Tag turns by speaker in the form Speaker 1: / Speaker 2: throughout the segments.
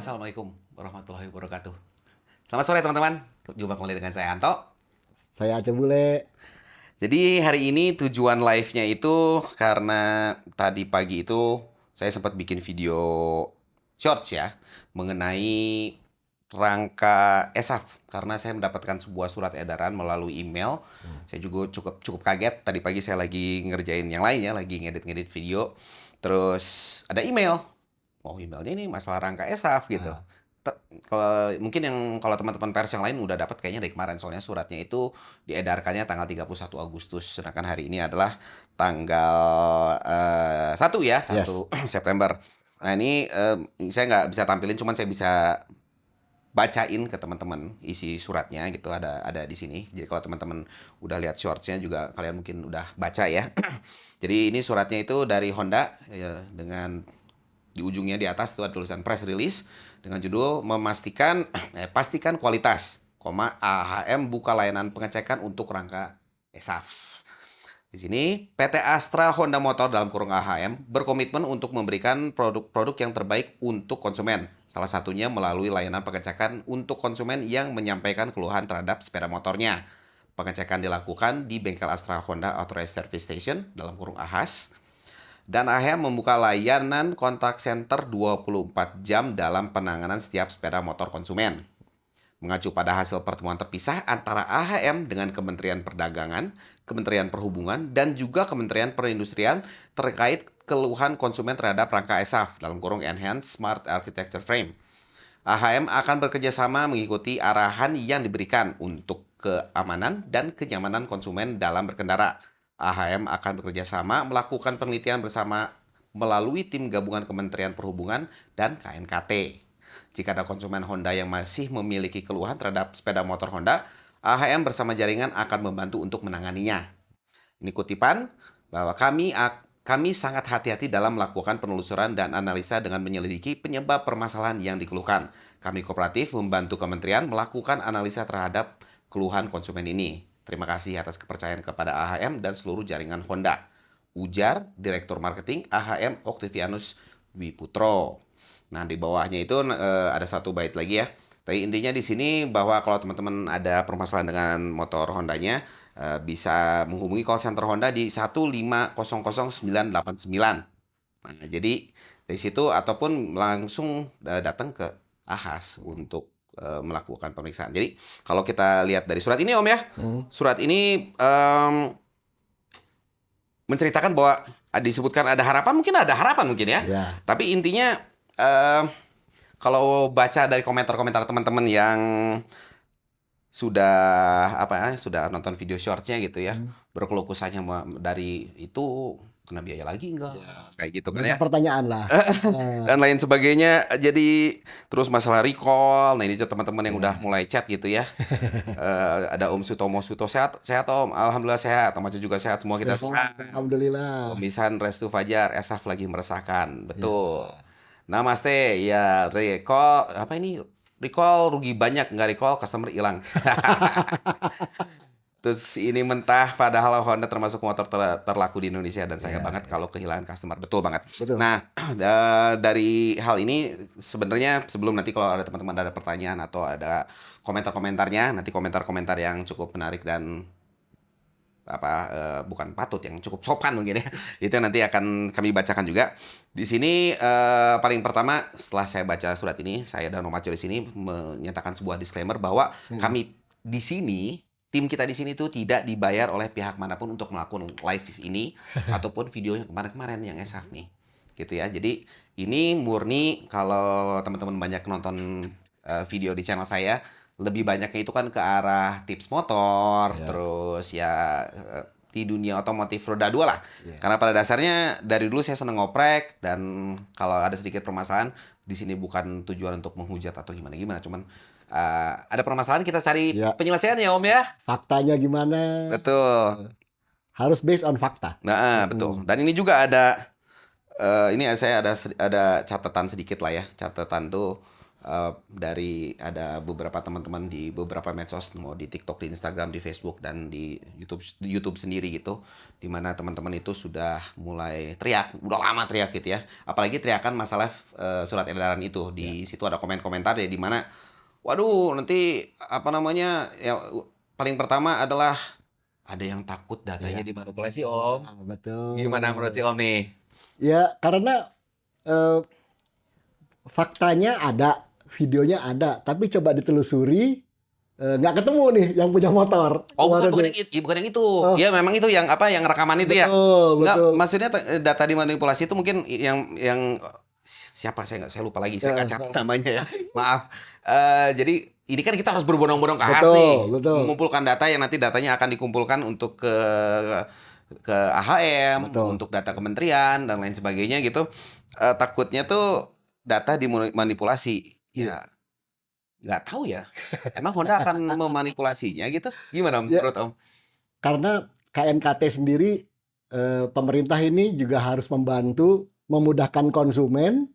Speaker 1: Assalamualaikum warahmatullahi wabarakatuh. Selamat sore teman-teman. Jumpa kembali dengan saya Anto.
Speaker 2: Saya Aceh Bule.
Speaker 1: Jadi hari ini tujuan live-nya itu karena tadi pagi itu saya sempat bikin video shorts ya mengenai rangka ESAF karena saya mendapatkan sebuah surat edaran melalui email. Saya juga cukup cukup kaget. Tadi pagi saya lagi ngerjain yang lainnya, lagi ngedit-ngedit video. Terus ada email. Oh, emailnya ini masalah rangka ESAF gitu.
Speaker 2: Nah,
Speaker 1: Kalau mungkin kalau teman-teman pers yang lain udah dapat kayaknya dari kemarin soalnya suratnya itu diedarkannya tanggal 31 Agustus sedangkan hari ini adalah tanggal 1 ya,
Speaker 2: yes.
Speaker 1: 1 September. Nah, ini saya nggak bisa tampilin cuman saya bisa bacain ke teman-teman isi suratnya gitu ada di sini. Jadi kalau teman-teman udah lihat shortsnya juga kalian mungkin udah baca ya. Jadi ini suratnya itu dari Honda ya, dengan di ujungnya di atas itu ada tulisan press release dengan judul pastikan kualitas, AHM buka layanan pengecekan untuk rangka ESAF. Di sini PT Astra Honda Motor dalam kurung AHM berkomitmen untuk memberikan produk-produk yang terbaik untuk konsumen. Salah satunya melalui layanan pengecekan untuk konsumen yang menyampaikan keluhan terhadap sepeda motornya. Pengecekan dilakukan di bengkel Astra Honda Authorized Service Station dalam kurung AHAS dan AHM membuka layanan kontak center 24 jam dalam penanganan setiap sepeda motor konsumen. Mengacu pada hasil pertemuan terpisah antara AHM dengan Kementerian Perdagangan, Kementerian Perhubungan, dan juga Kementerian Perindustrian terkait keluhan konsumen terhadap rangka ESAF dalam kurung Enhanced Smart Architecture Frame. AHM akan bekerjasama mengikuti arahan yang diberikan untuk keamanan dan kenyamanan konsumen dalam berkendara. AHM akan bekerjasama melakukan penelitian bersama melalui tim gabungan Kementerian Perhubungan dan KNKT. Jika ada konsumen Honda yang masih memiliki keluhan terhadap sepeda motor Honda, AHM bersama jaringan akan membantu untuk menanganinya. Ini kutipan bahwa kami sangat hati-hati dalam melakukan penelusuran dan analisa dengan menyelidiki penyebab permasalahan yang dikeluhkan. Kami kooperatif membantu kementerian melakukan analisa terhadap keluhan konsumen ini. Terima kasih atas kepercayaan kepada AHM dan seluruh jaringan Honda. Ujar Direktur Marketing AHM Oktavianus Wiputro. Nah, di bawahnya itu ada satu bait lagi ya. Tapi intinya di sini bahwa kalau teman-teman ada permasalahan dengan motor Hondanya, bisa menghubungi call center Honda di 1500989. Nah, jadi dari situ ataupun langsung datang ke AHAS untuk melakukan pemeriksaan. Jadi kalau kita lihat dari surat ini Om ya,
Speaker 2: Hmm.
Speaker 1: surat ini menceritakan bahwa disebutkan ada harapan mungkin ya.
Speaker 2: Ya.
Speaker 1: Tapi intinya kalau baca dari komentar-komentar teman-teman yang sudah nonton video shortsnya gitu ya,
Speaker 2: Hmm.
Speaker 1: berkeluh kesahnya dari itu kena biaya lagi enggak
Speaker 2: Ya.
Speaker 1: kayak gitu kan ya
Speaker 2: Banyak pertanyaan lah.
Speaker 1: dan lain sebagainya. Jadi terus masalah recall, nah ini teman-teman yang udah
Speaker 2: Ya.
Speaker 1: mulai chat gitu ya. Ada Om Sutomo Suto, sehat sehat Om, alhamdulillah sehat. Om Aceh juga sehat, semua kita
Speaker 2: Sehat.
Speaker 1: sehat. Om
Speaker 2: Alhamdulillah.
Speaker 1: Misan Restu Fajar, Esaf lagi meresahkan,
Speaker 2: Ya.
Speaker 1: betul. Namaste, ya recall apa ini? Recall rugi banyak, nggak recall customer hilang. Terus ini mentah padahal Honda termasuk motor terlaku di Indonesia dan sayang
Speaker 2: Ya.
Speaker 1: banget kalau kehilangan customer. Betul banget.
Speaker 2: Betul.
Speaker 1: Nah, dari hal ini sebenarnya sebelum nanti kalau ada teman-teman ada pertanyaan atau ada komentar-komentarnya, nanti komentar-komentar yang cukup menarik dan bukan patut yang cukup sopan mungkin ya. Itu nanti akan kami bacakan juga. Di sini paling pertama setelah saya baca surat ini, saya dan Om Aco di sini menyatakan sebuah disclaimer bahwa
Speaker 2: Hmm.
Speaker 1: kami di sini tim kita di sini tuh tidak dibayar oleh pihak manapun untuk melakukan live ini ataupun video yang kemarin-kemarin yang ESAF nih. Gitu ya. Jadi ini murni kalau teman-teman banyak nonton video di channel saya, lebih banyaknya itu kan ke arah tips motor,
Speaker 2: Ya.
Speaker 1: terus ya di dunia otomotif roda dua lah.
Speaker 2: Ya.
Speaker 1: Karena pada dasarnya dari dulu saya seneng ngoprek dan kalau ada sedikit permasalahan di sini bukan tujuan untuk menghujat atau gimana-gimana, cuman ada permasalahan kita cari
Speaker 2: Ya.
Speaker 1: penyelesaian ya Om ya.
Speaker 2: Faktanya gimana?
Speaker 1: Betul.
Speaker 2: Harus based on fakta.
Speaker 1: Nah, betul.
Speaker 2: Hmm.
Speaker 1: Dan ini juga ada ini saya ada catatan sedikit lah ya. Catatan tuh dari ada beberapa teman-teman di beberapa medsos, mau di TikTok, di Instagram, di Facebook, dan di YouTube sendiri gitu, di mana teman-teman itu sudah mulai teriak, udah lama teriak gitu ya. Apalagi teriakan masalah surat edaran itu. Di situ ada komen-komentar ya, di mana waduh, nanti apa namanya ya, paling pertama adalah ada yang takut datanya
Speaker 2: Ya,
Speaker 1: dimanipulasi, Om. Gimana menurut si
Speaker 2: betul.
Speaker 1: Om nih?
Speaker 2: Ya, karena eh, faktanya ada, videonya ada, tapi coba ditelusuri nggak ketemu nih yang punya motor
Speaker 1: Oh, bukan
Speaker 2: kemarin
Speaker 1: bukan
Speaker 2: nih.
Speaker 1: yang itu, bukan yang itu.
Speaker 2: Oh,
Speaker 1: Ya memang itu yang apa, yang rekaman itu ya.
Speaker 2: betul,
Speaker 1: Enggak,
Speaker 2: betul.
Speaker 1: maksudnya data dimanipulasi itu mungkin yang siapa, saya lupa lagi, saya nggak catat namanya ya. Maaf. Jadi ini kan kita harus berbondong-bondong ke AHAS nih,
Speaker 2: Betul, betul,
Speaker 1: mengumpulkan data yang nanti datanya akan dikumpulkan untuk ke AHM,
Speaker 2: betul.
Speaker 1: untuk data kementerian dan lain sebagainya gitu. Takutnya tuh data dimanipulasi.
Speaker 2: Iya.
Speaker 1: Ya, nggak tahu ya. Emang Honda akan memanipulasinya gitu? Gimana
Speaker 2: Ya,
Speaker 1: menurut Om?
Speaker 2: karena KNKT sendiri, pemerintah ini juga harus membantu memudahkan konsumen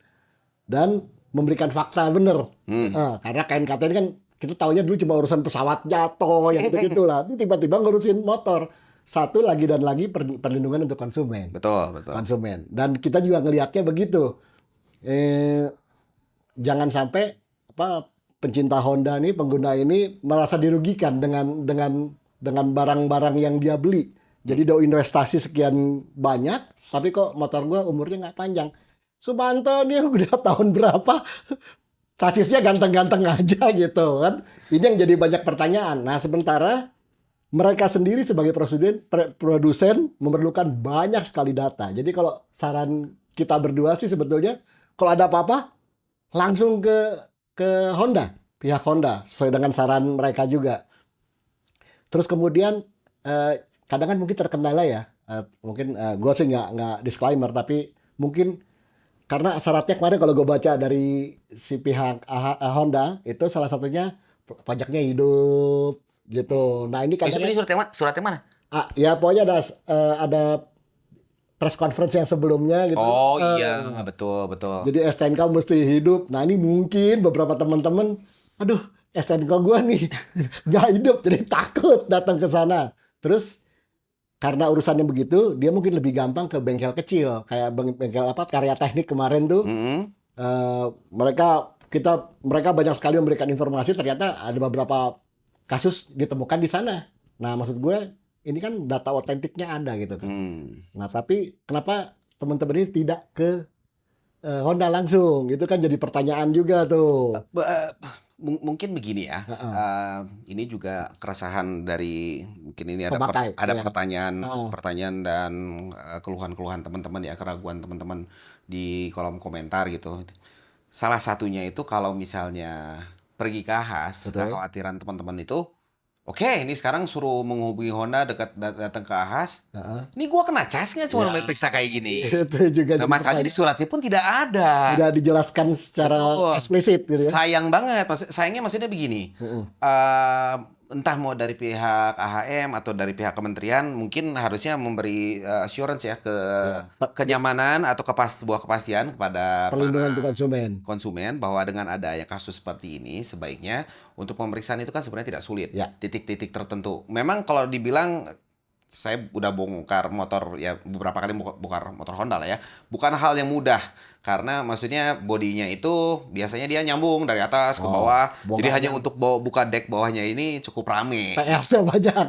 Speaker 2: dan memberikan fakta benar.
Speaker 1: Hmm.
Speaker 2: Karena KNKT ini kan kita taunya dulu cuma urusan pesawat jatuh, yang gitu-gitu lah. Ini tiba-tiba ngurusin motor. Satu lagi dan lagi perlindungan untuk konsumen.
Speaker 1: Betul, betul.
Speaker 2: Konsumen. Dan kita juga ngelihatnya begitu. Eh, Jangan sampai apa pencinta Honda nih, pengguna ini merasa dirugikan dengan barang-barang yang dia beli. Jadi udah investasi sekian banyak, tapi kok motor gua umurnya nggak panjang. Sumanto nih udah tahun berapa, sasisnya ganteng-ganteng aja gitu kan. Ini yang jadi banyak pertanyaan. Nah, sementara mereka sendiri sebagai produsen memerlukan banyak sekali data. Jadi kalau saran kita berdua sih sebetulnya, kalau ada apa-apa langsung ke Honda, pihak Honda, sesuai dengan saran mereka juga. Terus kemudian kadang kan mungkin terkendala ya, mungkin gue sih nggak disclaimer, tapi mungkin karena syaratnya kemarin kalau gue baca dari si pihak Honda itu salah satunya pajaknya hidup gitu. Nah ini kadang
Speaker 1: Ini
Speaker 2: kan
Speaker 1: surat yang mana?
Speaker 2: ya pokoknya ada press conference yang sebelumnya gitu.
Speaker 1: Oh iya, betul, betul.
Speaker 2: Jadi STNK mesti hidup. Nah ini mungkin beberapa teman-teman, aduh STNK gua nih nggak hidup, jadi takut datang ke sana. Terus karena urusannya begitu, dia mungkin lebih gampang ke bengkel kecil, kayak bengkel apa Karya Teknik kemarin tuh.
Speaker 1: Mm-mm.
Speaker 2: eh, mereka banyak sekali memberikan informasi. Ternyata ada beberapa kasus ditemukan di sana. Nah maksud gue ini kan data otentiknya ada gitu kan.
Speaker 1: Hmm.
Speaker 2: Nah tapi kenapa teman-teman ini tidak ke Honda langsung? Itu kan jadi pertanyaan juga tuh.
Speaker 1: Mungkin begini ya.
Speaker 2: Heeh.
Speaker 1: Ini juga keresahan dari mungkin ini
Speaker 2: Pemakai,
Speaker 1: ada
Speaker 2: ya. Heeh.
Speaker 1: pertanyaan dan keluhan-keluhan teman-teman ya, keraguan teman-teman di kolom komentar gitu. Salah satunya itu kalau misalnya pergi ke AHAS,
Speaker 2: Betul.
Speaker 1: kekhawatiran teman-teman itu, oke, ini sekarang suruh menghubungi Honda datang ke AHAS.
Speaker 2: Heeh.
Speaker 1: Ini gua kena cas nggak cuma
Speaker 2: Ya,
Speaker 1: periksa kayak gini?
Speaker 2: itu juga
Speaker 1: Nah,
Speaker 2: jadi
Speaker 1: masalahnya di
Speaker 2: pertanyaan.
Speaker 1: suratnya pun tidak ada.
Speaker 2: Tidak dijelaskan secara
Speaker 1: Betul.
Speaker 2: eksplisit gitu ya.
Speaker 1: Sayang banget. Sayangnya maksudnya begini.
Speaker 2: Heeh.
Speaker 1: eh, Entah mau dari pihak AHM atau dari pihak kementerian, mungkin harusnya memberi assurance ya,
Speaker 2: Ya,
Speaker 1: kenyamanan atau sebuah kepastian kepada
Speaker 2: perlindungan untuk
Speaker 1: para
Speaker 2: konsumen.
Speaker 1: konsumen bahwa dengan adanya kasus seperti ini, sebaiknya untuk pemeriksaan itu kan sebenarnya tidak sulit.
Speaker 2: Ya,
Speaker 1: Titik-titik tertentu. Memang kalau dibilang, saya udah bongkar motor ya beberapa kali, bongkar motor Honda lah ya. Bukan hal yang mudah karena maksudnya bodinya itu biasanya dia nyambung dari atas ke
Speaker 2: oh,
Speaker 1: bawah. Jadi hanya
Speaker 2: bongkarnya
Speaker 1: untuk buka deck bawahnya ini cukup rame.
Speaker 2: PR-nya banyak.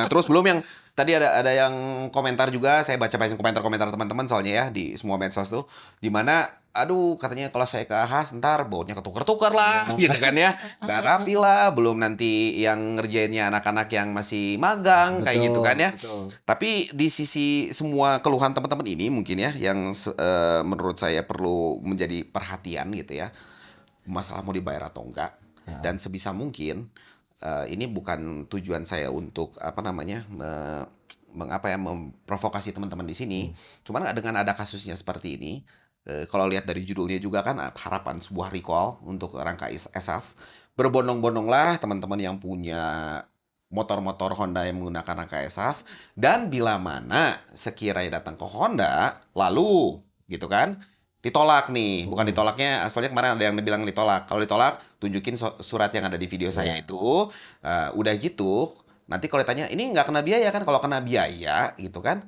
Speaker 1: Terus belum yang tadi ada yang komentar juga, saya baca-baca komentar-komentar teman-teman soalnya ya di semua medsos tuh, di mana aduh katanya kalau saya ke AHAS ntar bautnya ketukar-tukar lah gitu kan ya, nggak rapi lah, belum nanti yang ngerjainnya anak-anak yang masih magang kayak gitu
Speaker 2: Betul,
Speaker 1: kan ya.
Speaker 2: betul.
Speaker 1: Tapi di sisi semua keluhan teman-teman ini mungkin ya yang menurut saya perlu menjadi perhatian gitu ya, masalah mau dibayar atau enggak,
Speaker 2: Ya,
Speaker 1: dan sebisa mungkin ini bukan tujuan saya untuk apa namanya memprovokasi teman-teman di sini. Cuman dengan ada kasusnya seperti ini, kalau lihat dari judulnya juga kan harapan sebuah recall untuk rangka ESAF, berbondong-bondonglah teman-teman yang punya motor-motor Honda yang menggunakan rangka ESAF, dan bila mana sekiranya datang ke Honda lalu gitu kan ditolak nih. Bukan ditolaknya, soalnya kemarin ada yang bilang ditolak. Kalau ditolak, tunjukin surat yang ada di video saya itu. Udah gitu, nanti kalau ditanya, ini nggak kena biaya kan? Kalau kena biaya gitu kan,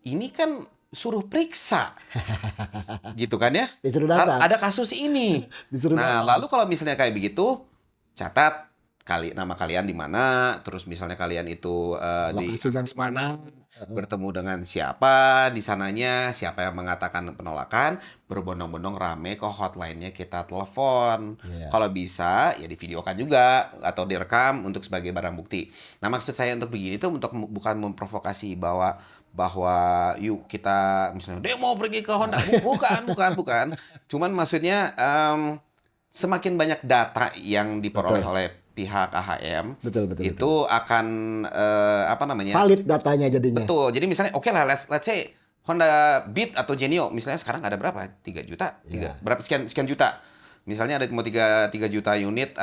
Speaker 1: ini kan suruh periksa gitu kan ya.
Speaker 2: Disuruh datang.
Speaker 1: Ada kasus ini.
Speaker 2: Disuruh
Speaker 1: Nah,
Speaker 2: datang.
Speaker 1: lalu kalau misalnya kayak begitu, catat nama kalian di mana, terus misalnya kalian itu di
Speaker 2: Lokasi yang
Speaker 1: mana, bertemu dengan siapa di sananya, siapa yang mengatakan penolakan, berbondong-bondong rame ke hotline-nya kita telepon.
Speaker 2: Iya.
Speaker 1: Kalau bisa ya divideokan juga atau direkam untuk sebagai barang bukti. Nah, maksud saya untuk begini tuh untuk bukan memprovokasi bahwa yuk kita misalnya demo pergi ke Honda. Bukan. Cuman maksudnya semakin banyak data yang diperoleh
Speaker 2: Betul.
Speaker 1: oleh pihak AHM
Speaker 2: Betul.
Speaker 1: itu akan apa namanya?
Speaker 2: Valid datanya jadinya.
Speaker 1: Betul. Jadi misalnya oke lah, let's say Honda Beat atau Genio misalnya sekarang ada berapa? 3 juta?
Speaker 2: Iya.
Speaker 1: Berapa sekian juta? Misalnya ada mau 3 juta unit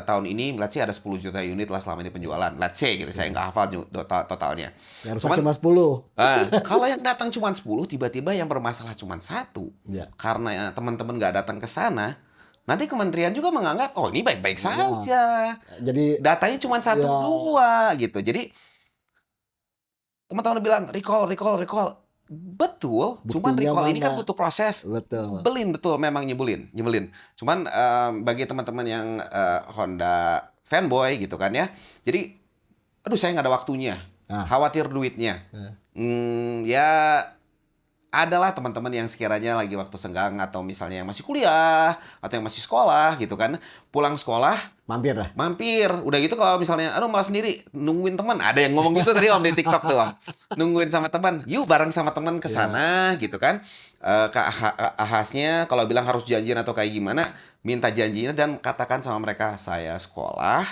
Speaker 1: tahun ini, let's say ada 10 juta unit lah selama ini penjualan. Let's say gitu, saya nggak hafal totalnya.
Speaker 2: Yang rusak
Speaker 1: Cuman
Speaker 2: cuma 10.
Speaker 1: kalau yang datang cuma 10, tiba-tiba yang bermasalah cuma satu.
Speaker 2: Ya.
Speaker 1: Karena teman-teman nggak datang ke sana, nanti kementerian juga menganggap, oh ini baik-baik
Speaker 2: Ya.
Speaker 1: saja.
Speaker 2: Jadi
Speaker 1: Datanya cuma satu
Speaker 2: Ya.
Speaker 1: dua gitu. Jadi teman-teman bilang recall. Betul, cuman
Speaker 2: Buktinya
Speaker 1: recall ini kan
Speaker 2: mana?
Speaker 1: butuh proses.
Speaker 2: betul.
Speaker 1: Nyebelin betul, memang nyebelin. Cuman bagi teman-teman yang Honda fanboy gitu kan ya. Jadi aduh saya nggak ada waktunya.
Speaker 2: Ah.
Speaker 1: Khawatir duitnya. Ya adalah teman-teman yang sekiranya lagi waktu senggang atau misalnya yang masih kuliah atau yang masih sekolah gitu kan. Pulang sekolah
Speaker 2: Mampir dah.
Speaker 1: mampir. Udah gitu kalau misalnya aduh malah sendiri nungguin teman. Ada yang ngomong gitu tadi Om di TikTok tuh Om. Nungguin sama teman. Yuk bareng sama teman ke sana gitu kan. Ke ahasnya kalau bilang harus janjian atau kayak gimana, minta janjinya dan katakan sama mereka, saya sekolah,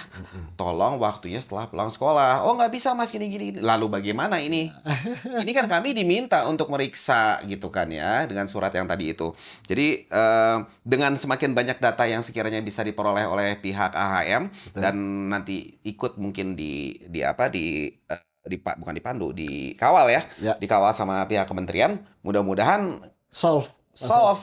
Speaker 1: tolong waktunya setelah pulang sekolah. Oh nggak bisa mas gini. Lalu bagaimana ini? Ini kan kami diminta untuk meriksa gitu kan ya dengan surat yang tadi itu. Jadi dengan semakin banyak data yang sekiranya bisa diperoleh oleh pihak AHM dan nanti ikut mungkin bukan dipandu, dikawal ya,
Speaker 2: Ya.
Speaker 1: dikawal sama pihak kementerian. Mudah-mudahan
Speaker 2: Solve.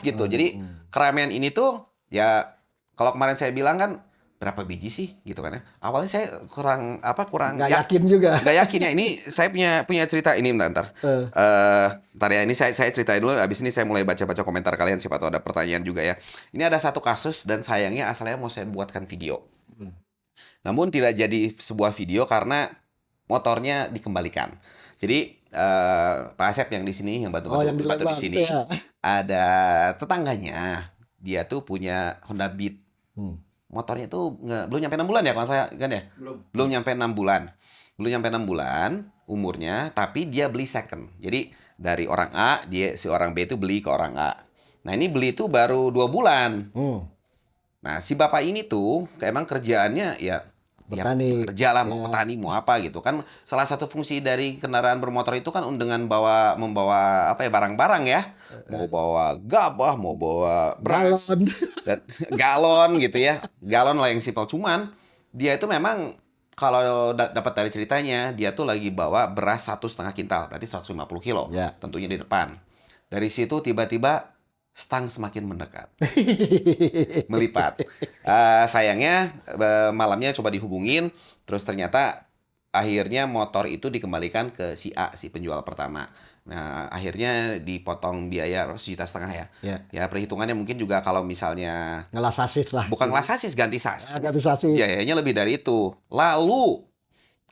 Speaker 1: gitu. Jadi keramaian ini tuh ya kalau kemarin saya bilang kan berapa biji sih gitu kan ya. Awalnya saya kurang
Speaker 2: Nggak yakin juga.
Speaker 1: nggak yakin ya. Ini saya punya cerita ini bentar. Ntar ya ini saya ceritain dulu. Abis ini saya mulai baca-baca komentar kalian siapa tahu ada pertanyaan juga ya. Ini ada satu kasus dan sayangnya asalnya mau saya buatkan video. Namun tidak jadi sebuah video karena motornya dikembalikan. Jadi Pak Asep yang di sini yang
Speaker 2: Oh, yang di
Speaker 1: bantu di
Speaker 2: Lembang,
Speaker 1: sini
Speaker 2: ya.
Speaker 1: ada tetangganya dia tuh punya Honda Beat. Motornya tuh belum nyampe 6 bulan ya kalau saya kan ya? Belum nyampe 6 bulan. Belum nyampe 6 bulan umurnya, tapi dia beli second. Jadi dari orang A, si orang B itu beli ke orang A. Nah, ini beli itu baru 2 bulan. Nah, si bapak ini tuh emang kerjaannya ya
Speaker 2: Bertani.
Speaker 1: kerja lah, mau petani, mau apa gitu kan. Salah satu fungsi dari kendaraan bermotor itu kan dengan membawa apa ya, barang-barang ya. Mau bawa gabah, mau bawa beras,
Speaker 2: Galon.
Speaker 1: dan galon gitu ya. Galon lah yang simpel. Cuman dia itu memang kalau dapat dari ceritanya, dia tuh lagi bawa beras 1,5 kintal, berarti 150 kilo.
Speaker 2: Ya.
Speaker 1: Tentunya di depan. Dari situ tiba-tiba stang semakin mendekat, melipat. Sayangnya malamnya coba dihubungin, terus ternyata akhirnya motor itu dikembalikan ke si A, si penjual pertama. Nah, akhirnya dipotong biaya 1,5 juta ya.
Speaker 2: Ya.
Speaker 1: Ya, perhitungannya mungkin juga kalau misalnya
Speaker 2: Ngelas sasis lah.
Speaker 1: bukan kelas sasis, ganti sasis.
Speaker 2: Ganti sasis.
Speaker 1: Biayanya lebih dari itu. Lalu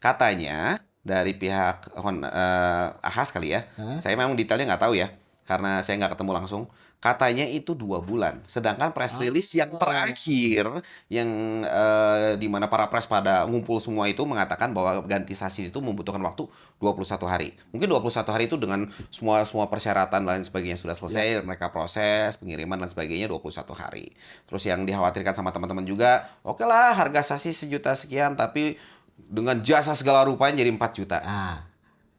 Speaker 1: katanya dari pihak Ahas kali ya. Saya memang detailnya nggak tahu ya, karena saya nggak ketemu langsung. Katanya itu 2 bulan. Sedangkan press release yang terakhir, yang di mana para press pada ngumpul semua itu mengatakan bahwa ganti sasis itu membutuhkan waktu 21 hari. Mungkin 21 hari itu dengan semua persyaratan dan lain sebagainya sudah selesai, mereka proses, pengiriman dan sebagainya 21 hari. Terus yang dikhawatirkan sama teman-teman juga, oke lah harga sasis 1 juta sekian, tapi dengan jasa segala rupanya jadi 4 juta.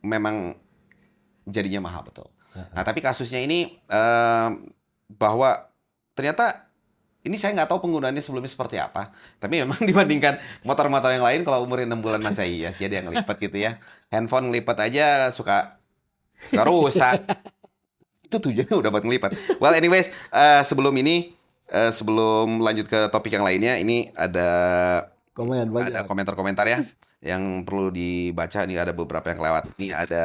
Speaker 1: Memang jadinya mahal betul. Nah, tapi kasusnya ini bahwa ternyata ini saya nggak tahu penggunaannya sebelumnya seperti apa. Tapi memang dibandingkan motor-motor yang lain, kalau umurnya 6 bulan masa iya sih ada yang ngelipat gitu ya. Handphone ngelipat aja suka rusak. itu tujuannya udah buat ngelipat. Well anyways, sebelum lanjut ke topik yang lainnya, ini
Speaker 2: Komen
Speaker 1: ada
Speaker 2: banyak.
Speaker 1: komentar-komentar ya yang perlu dibaca. Ini ada beberapa yang kelewat. Ini ada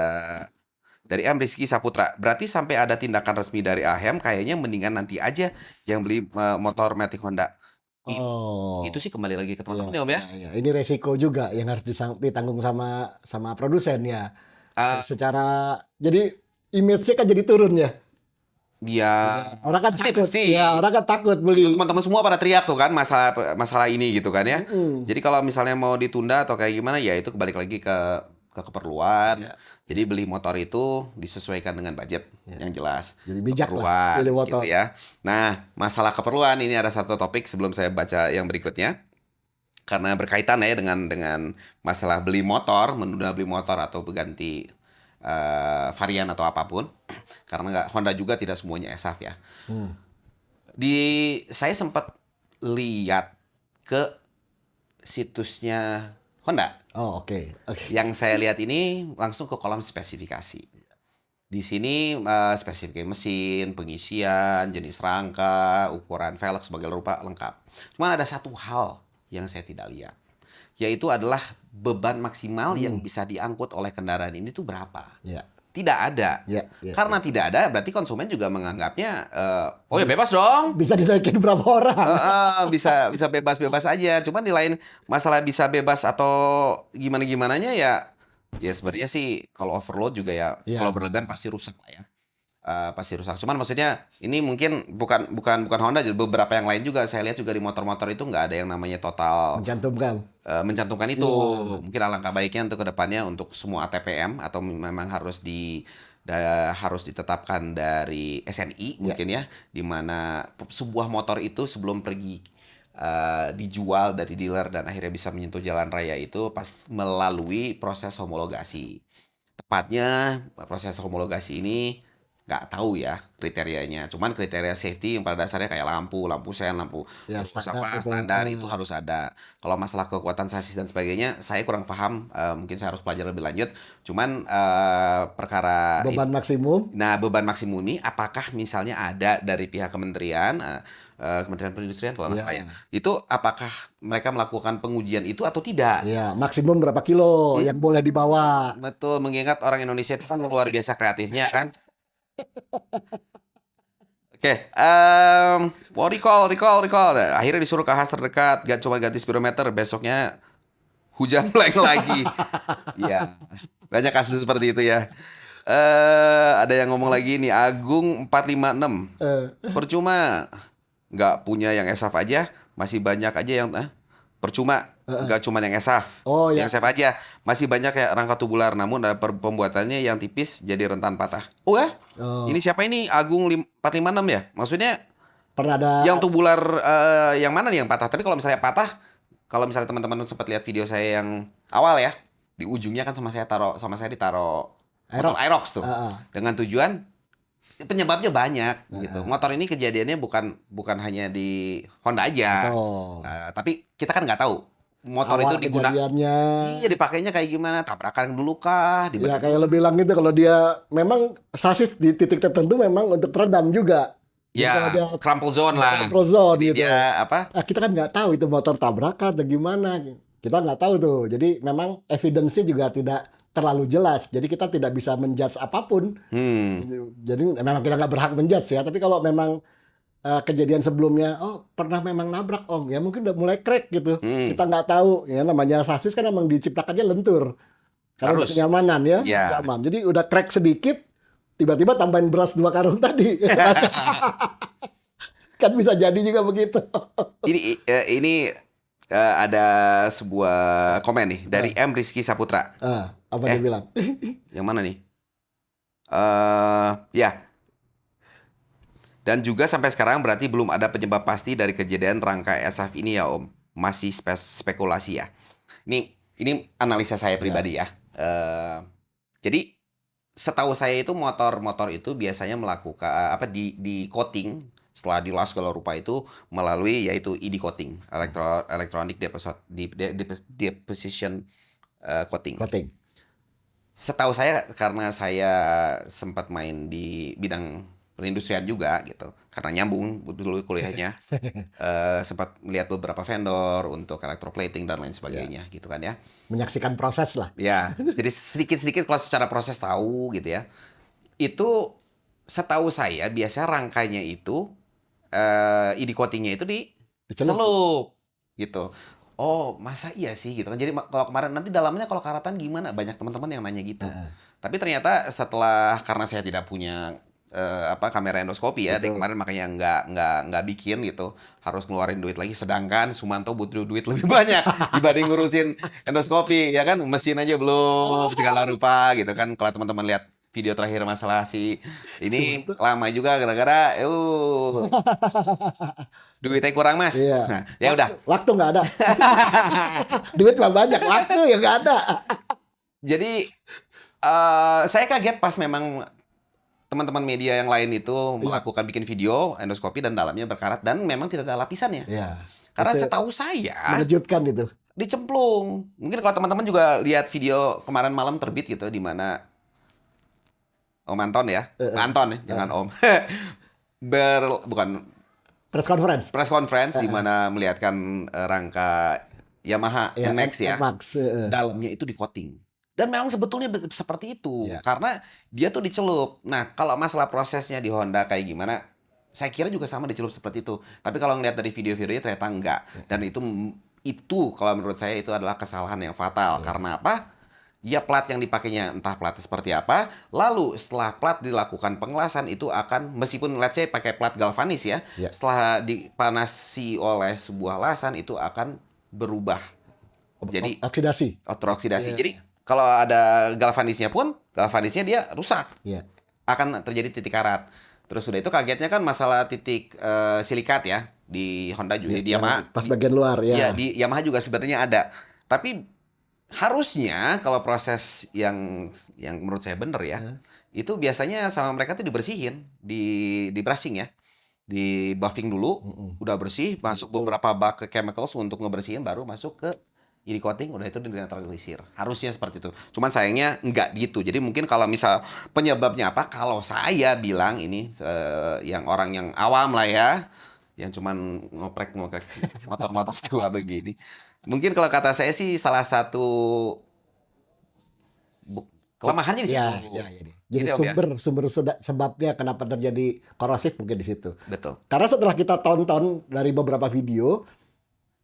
Speaker 1: dari M Rizky Saputra. Berarti sampai ada tindakan resmi dari AHEM, kayaknya mendingan nanti aja yang beli motor Matic Honda. Itu
Speaker 2: Oh,
Speaker 1: sih kembali lagi ke
Speaker 2: iya,
Speaker 1: teman-teman ya Om ya.
Speaker 2: iya, iya. Ini resiko juga yang harus ditanggung sama sama produsen ya.
Speaker 1: Eh,
Speaker 2: Secara jadi image-nya kan jadi turun ya.
Speaker 1: ya
Speaker 2: Iya, orang kan
Speaker 1: pasti
Speaker 2: takut.
Speaker 1: pasti.
Speaker 2: Ya, orang kan takut beli.
Speaker 1: Teman-teman semua pada teriak tuh kan masalah masalah ini gitu kan ya.
Speaker 2: Mm-mm.
Speaker 1: Jadi kalau misalnya mau ditunda atau kayak gimana ya itu kebalik lagi ke keperluan.
Speaker 2: Ya,
Speaker 1: Jadi beli motor itu disesuaikan dengan budget
Speaker 2: ya.
Speaker 1: yang jelas,
Speaker 2: Jadi bijak lah
Speaker 1: keperluan
Speaker 2: pilih
Speaker 1: gitu
Speaker 2: motor.
Speaker 1: ya. Nah, masalah keperluan ini ada satu topik sebelum saya baca yang berikutnya karena berkaitan ya dengan masalah beli motor, menunda beli motor atau berganti varian atau apapun. Karena nggak Honda juga tidak semuanya SAF ya.
Speaker 2: Hmm.
Speaker 1: Saya sempat lihat ke situsnya Honda.
Speaker 2: Oh, oke. Oke.
Speaker 1: Yang saya lihat ini langsung ke kolom spesifikasi. Di sini spesifikasi mesin, pengisian, jenis rangka, ukuran velg sebagai rupa lengkap. Cuma ada satu hal yang saya tidak lihat, yaitu adalah beban maksimal yang bisa diangkut oleh kendaraan ini tuh berapa.
Speaker 2: Ya,
Speaker 1: Tidak ada.
Speaker 2: ya, ya,
Speaker 1: Karena
Speaker 2: ya.
Speaker 1: tidak ada, berarti konsumen juga menganggapnya, oh ya bebas dong.
Speaker 2: Bisa dinaikin berapa orang?
Speaker 1: Bisa bisa bebas-bebas aja. Cuman di lain masalah bisa bebas atau gimana-gimananya ya sebenarnya sih kalau overload juga ya kalau
Speaker 2: Ya,
Speaker 1: berlebihan pasti rusak lah ya. Pasti rusak. Cuman maksudnya ini mungkin bukan Honda, jadi beberapa yang lain juga saya lihat juga di motor-motor itu nggak ada yang namanya total
Speaker 2: mencantumkan.
Speaker 1: mencantumkan itu.
Speaker 2: Iya,
Speaker 1: Mungkin alangkah baiknya untuk kedepannya untuk semua ATPM atau memang harus ditetapkan dari SNI
Speaker 2: ya,
Speaker 1: mungkin ya, di mana sebuah motor itu sebelum pergi dijual dari dealer dan akhirnya bisa menyentuh jalan raya itu pas melalui proses homologasi. Tepatnya proses homologasi ini nggak tahu ya kriterianya. Cuman kriteria safety yang pada dasarnya kayak lampu sen, lampu
Speaker 2: ya
Speaker 1: terus
Speaker 2: standar
Speaker 1: apa
Speaker 2: itu.
Speaker 1: standar itu harus ada. Kalau masalah kekuatan sasis dan sebagainya, saya kurang paham. Mungkin saya harus pelajari lebih lanjut. Cuman perkara
Speaker 2: Beban maksimum.
Speaker 1: nah beban maksimum ini apakah misalnya ada dari pihak kementerian Kementerian Perindustrian kalau nggak salah ya,
Speaker 2: Ya,
Speaker 1: itu apakah mereka melakukan pengujian itu atau tidak?
Speaker 2: ya maksimum berapa kilo
Speaker 1: Hmm,
Speaker 2: yang boleh dibawa.
Speaker 1: betul, mengingat orang Indonesia itu kan luar biasa kreatifnya kan. Oke, mau recall. Akhirnya disuruh ke khas terdekat, gak cuma ganti speedometer, besoknya hujan blank lagi. Iya, banyak kasus seperti itu ya. Ada yang ngomong lagi nih, Agung 456.
Speaker 2: Eh,
Speaker 1: Percuma, nggak punya yang ESAF aja, masih banyak aja yang percuma, nggak cuma yang ESAF.
Speaker 2: oh ya.
Speaker 1: Yang SAF aja, masih banyak kayak rangka tubular, namun ada pembuatannya yang tipis jadi rentan patah. Oh ya?
Speaker 2: Oh,
Speaker 1: Ini siapa ini? Agung 456 ya? Maksudnya
Speaker 2: pernah ada.
Speaker 1: yang tubular yang mana nih yang patah? Tapi kalau misalnya patah, kalau misalnya teman-teman sempat lihat video saya yang awal ya, di ujungnya kan sama saya ditaruh motor
Speaker 2: Aerox.
Speaker 1: Aerox tuh.
Speaker 2: Ah, ah.
Speaker 1: Dengan tujuan penyebabnya banyak gitu.
Speaker 2: Ah,
Speaker 1: Motor ini kejadiannya bukan hanya di Honda aja.
Speaker 2: oh.
Speaker 1: Tapi kita kan nggak tahu motor itu
Speaker 2: Awal kejadiannya.
Speaker 1: iya dipakainya kayak gimana? Tabrakan dulu kah?
Speaker 2: Ya kayak lo bilang gitu kalau dia memang sasis di titik tertentu memang untuk peredam juga. Jadi kalau
Speaker 1: Ya,
Speaker 2: dia
Speaker 1: crumple zone lah.
Speaker 2: control zone
Speaker 1: Jadi
Speaker 2: gitu.
Speaker 1: dia apa?
Speaker 2: Nah, kita kan nggak tahu itu motor tabrakan atau gimana. Kita nggak tahu tuh. Jadi memang evidence-nya juga tidak terlalu jelas. Jadi kita tidak bisa menjudge apapun.
Speaker 1: Hmm.
Speaker 2: Jadi memang kita nggak berhak menjudge ya. Tapi kalau memang kejadian sebelumnya, oh pernah memang nabrak om, ya mungkin udah mulai crack gitu.
Speaker 1: Hmm.
Speaker 2: Kita nggak tahu. Ya namanya sasis kan memang diciptakannya lentur. Karena untuk
Speaker 1: Harus.
Speaker 2: kenyamanan ya,
Speaker 1: Ya.
Speaker 2: nyaman. Jadi udah crack sedikit, tiba-tiba tambahin beras 2 karung tadi. Kan bisa jadi juga begitu.
Speaker 1: Ini ada sebuah komen nih dari M Rizky Saputra.
Speaker 2: Apa dia bilang?
Speaker 1: Yang mana nih? Ya. Dan juga sampai sekarang berarti belum ada penyebab pasti dari kejadian rangka ESAF ini ya Om. Masih spekulasi ya. Ini analisa saya pribadi ya. Jadi setahu saya itu motor-motor itu biasanya melakukan di coating setelah dilas segala rupa itu melalui yaitu ED coating, electronic deposition coating.
Speaker 2: Coating.
Speaker 1: Setahu saya karena saya sempat main di bidang perindustrian juga gitu. Karena nyambung dulu kuliahnya. Sempat melihat beberapa vendor untuk electroplating dan lain sebagainya gitu kan ya.
Speaker 2: Menyaksikan proses lah.
Speaker 1: Ya, jadi sedikit-sedikit kalau secara proses tahu gitu ya. Itu setahu saya biasa rangkainya itu ID coatingnya itu
Speaker 2: Dicelup.
Speaker 1: dicelup gitu. Oh, masa iya sih gitu kan. Jadi kalau kemarin nanti dalamnya kalau karatan gimana? Banyak teman-teman yang nanya gitu.
Speaker 2: Heeh.
Speaker 1: Tapi ternyata setelah karena saya tidak punya kamera endoskopi ya, dari
Speaker 2: Betul.
Speaker 1: kemarin makanya nggak bikin gitu, harus ngeluarin duit lagi. Sedangkan Sumanto butuh duit lebih banyak dibanding ngurusin endoskopi ya kan, mesin aja belum segala rupa gitu kan. Kalau teman-teman lihat video terakhir masalah si ini
Speaker 2: Betul.
Speaker 1: lama juga gara-gara duitnya kurang mas.
Speaker 2: Iya.
Speaker 1: Nah, ya udah.
Speaker 2: Waktu nggak ada. Duit mah banyak, waktu ya nggak ada.
Speaker 1: Jadi saya kaget pas memang teman-teman media yang lain itu melakukan bikin video endoskopi dan dalamnya berkarat dan memang tidak ada lapisannya.
Speaker 2: Iya.
Speaker 1: Karena
Speaker 2: Itu
Speaker 1: setahu saya
Speaker 2: mengejutkan itu.
Speaker 1: dicemplung. Mungkin kalau teman-teman juga lihat video kemarin malam terbit gitu di mana Om Anton ya, Anton ya, jangan Om. Bukan
Speaker 2: Press conference.
Speaker 1: press conference di mana melihatkan rangka Yamaha
Speaker 2: Ya,
Speaker 1: NMAX ya.
Speaker 2: NMAX.
Speaker 1: Dalamnya itu di coating. Dan memang sebetulnya seperti itu.
Speaker 2: Iya.
Speaker 1: Karena dia tuh dicelup. Nah, kalau masalah prosesnya di Honda kayak gimana, saya kira juga sama dicelup seperti itu. Tapi kalau ngeliat dari video-videonya ternyata enggak. Dan itu kalau menurut saya itu adalah kesalahan yang fatal. Karena apa? Ya plat yang dipakainya entah platnya seperti apa. Lalu setelah plat dilakukan pengelasan itu akan, meskipun let's say pakai plat galvanis ya,
Speaker 2: Iya.
Speaker 1: setelah dipanasi oleh sebuah lasan itu akan berubah. Jadi
Speaker 2: Oksidasi.
Speaker 1: teroksidasi.
Speaker 2: Iya.
Speaker 1: Jadi kalau ada galvanisnya pun, galvanisnya dia rusak.
Speaker 2: Iya.
Speaker 1: Akan terjadi titik karat. Terus udah itu kagetnya kan masalah titik silikat ya di Honda juga, di
Speaker 2: Yang
Speaker 1: Yamaha.
Speaker 2: pas bagian luar ya.
Speaker 1: Iya, di Yamaha juga sebenarnya ada. Tapi harusnya kalau proses yang menurut saya benar ya, itu biasanya sama mereka tuh dibersihin, di brushing ya. Di buffing dulu, udah bersih, masuk beberapa bak ke chemicals untuk ngebersihin, baru masuk ke ID coating, udah itu dinetralisir. Harusnya seperti itu. Cuman sayangnya enggak gitu. Jadi mungkin kalau misal penyebabnya apa, kalau saya bilang ini yang orang yang awam lah ya, yang cuman ngoprek motor-motor tua begini. Mungkin kalau kata saya sih salah satu kelemahannya di situ.
Speaker 2: Ya. Jadi
Speaker 1: Gitu, Om, ya?
Speaker 2: sumber sebabnya kenapa terjadi korosif mungkin di situ.
Speaker 1: Betul.
Speaker 2: Karena setelah kita tonton dari beberapa video,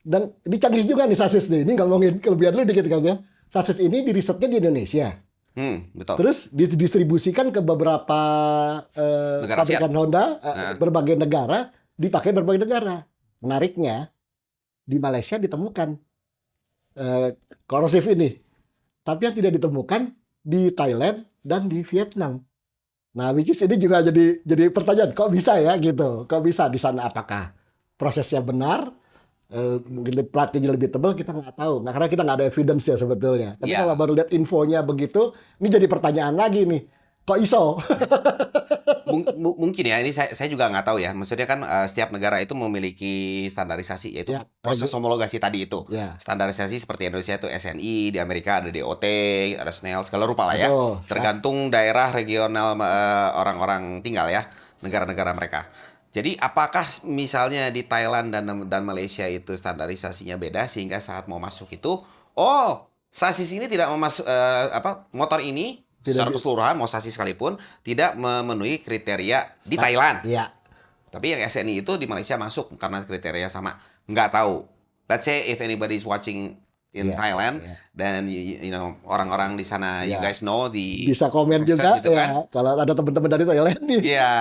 Speaker 2: dan ini canggih juga nih sasis nih, ini ngomongin kelebihan lu dikit kan ya. Sasis ini dirisetnya di Indonesia.
Speaker 1: Betul.
Speaker 2: Terus didistribusikan ke beberapa
Speaker 1: Negara
Speaker 2: pabrikan
Speaker 1: ASEAN.
Speaker 2: Honda, berbagai negara, dipakai berbagai negara. Menariknya, di Malaysia ditemukan korosif ini. Tapi yang tidak ditemukan di Thailand dan di Vietnam. Nah, which is ini juga jadi pertanyaan, kok bisa ya gitu? Kok bisa di sana? Apakah prosesnya benar? Mungkin platnya lebih tebal, kita nggak tahu. Nah, karena kita nggak ada evidence ya sebetulnya. Tapi
Speaker 1: Iya.
Speaker 2: kalau baru lihat infonya begitu, ini jadi pertanyaan lagi nih. Kok iso?
Speaker 1: Mungkin ya, ini saya juga nggak tahu ya. Maksudnya kan setiap negara itu memiliki standarisasi, yaitu
Speaker 2: Ya,
Speaker 1: proses homologasi tadi itu.
Speaker 2: Ya.
Speaker 1: Standarisasi seperti Indonesia itu SNI, di Amerika ada DOT, ada SNEL, segala rupa lah ya.
Speaker 2: Betul.
Speaker 1: Tergantung daerah regional orang-orang tinggal ya, negara-negara mereka. Jadi apakah misalnya di Thailand dan Malaysia itu standarisasinya beda sehingga saat mau masuk itu, sasis ini tidak motor ini secara keseluruhan mau sasis sekalipun tidak memenuhi kriteria di Thailand.
Speaker 2: Iya.
Speaker 1: Tapi yang SNI itu di Malaysia masuk karena kriteria sama. Nggak tahu. Let's say if anybody is watching in
Speaker 2: Iya,
Speaker 1: Thailand
Speaker 2: iya.
Speaker 1: dan you know orang-orang di sana you
Speaker 2: Iya.
Speaker 1: guys know di
Speaker 2: Bisa komen
Speaker 1: proses
Speaker 2: juga
Speaker 1: itu kan.
Speaker 2: ya. Kalau ada teman-teman dari Thailand nih.
Speaker 1: Iya,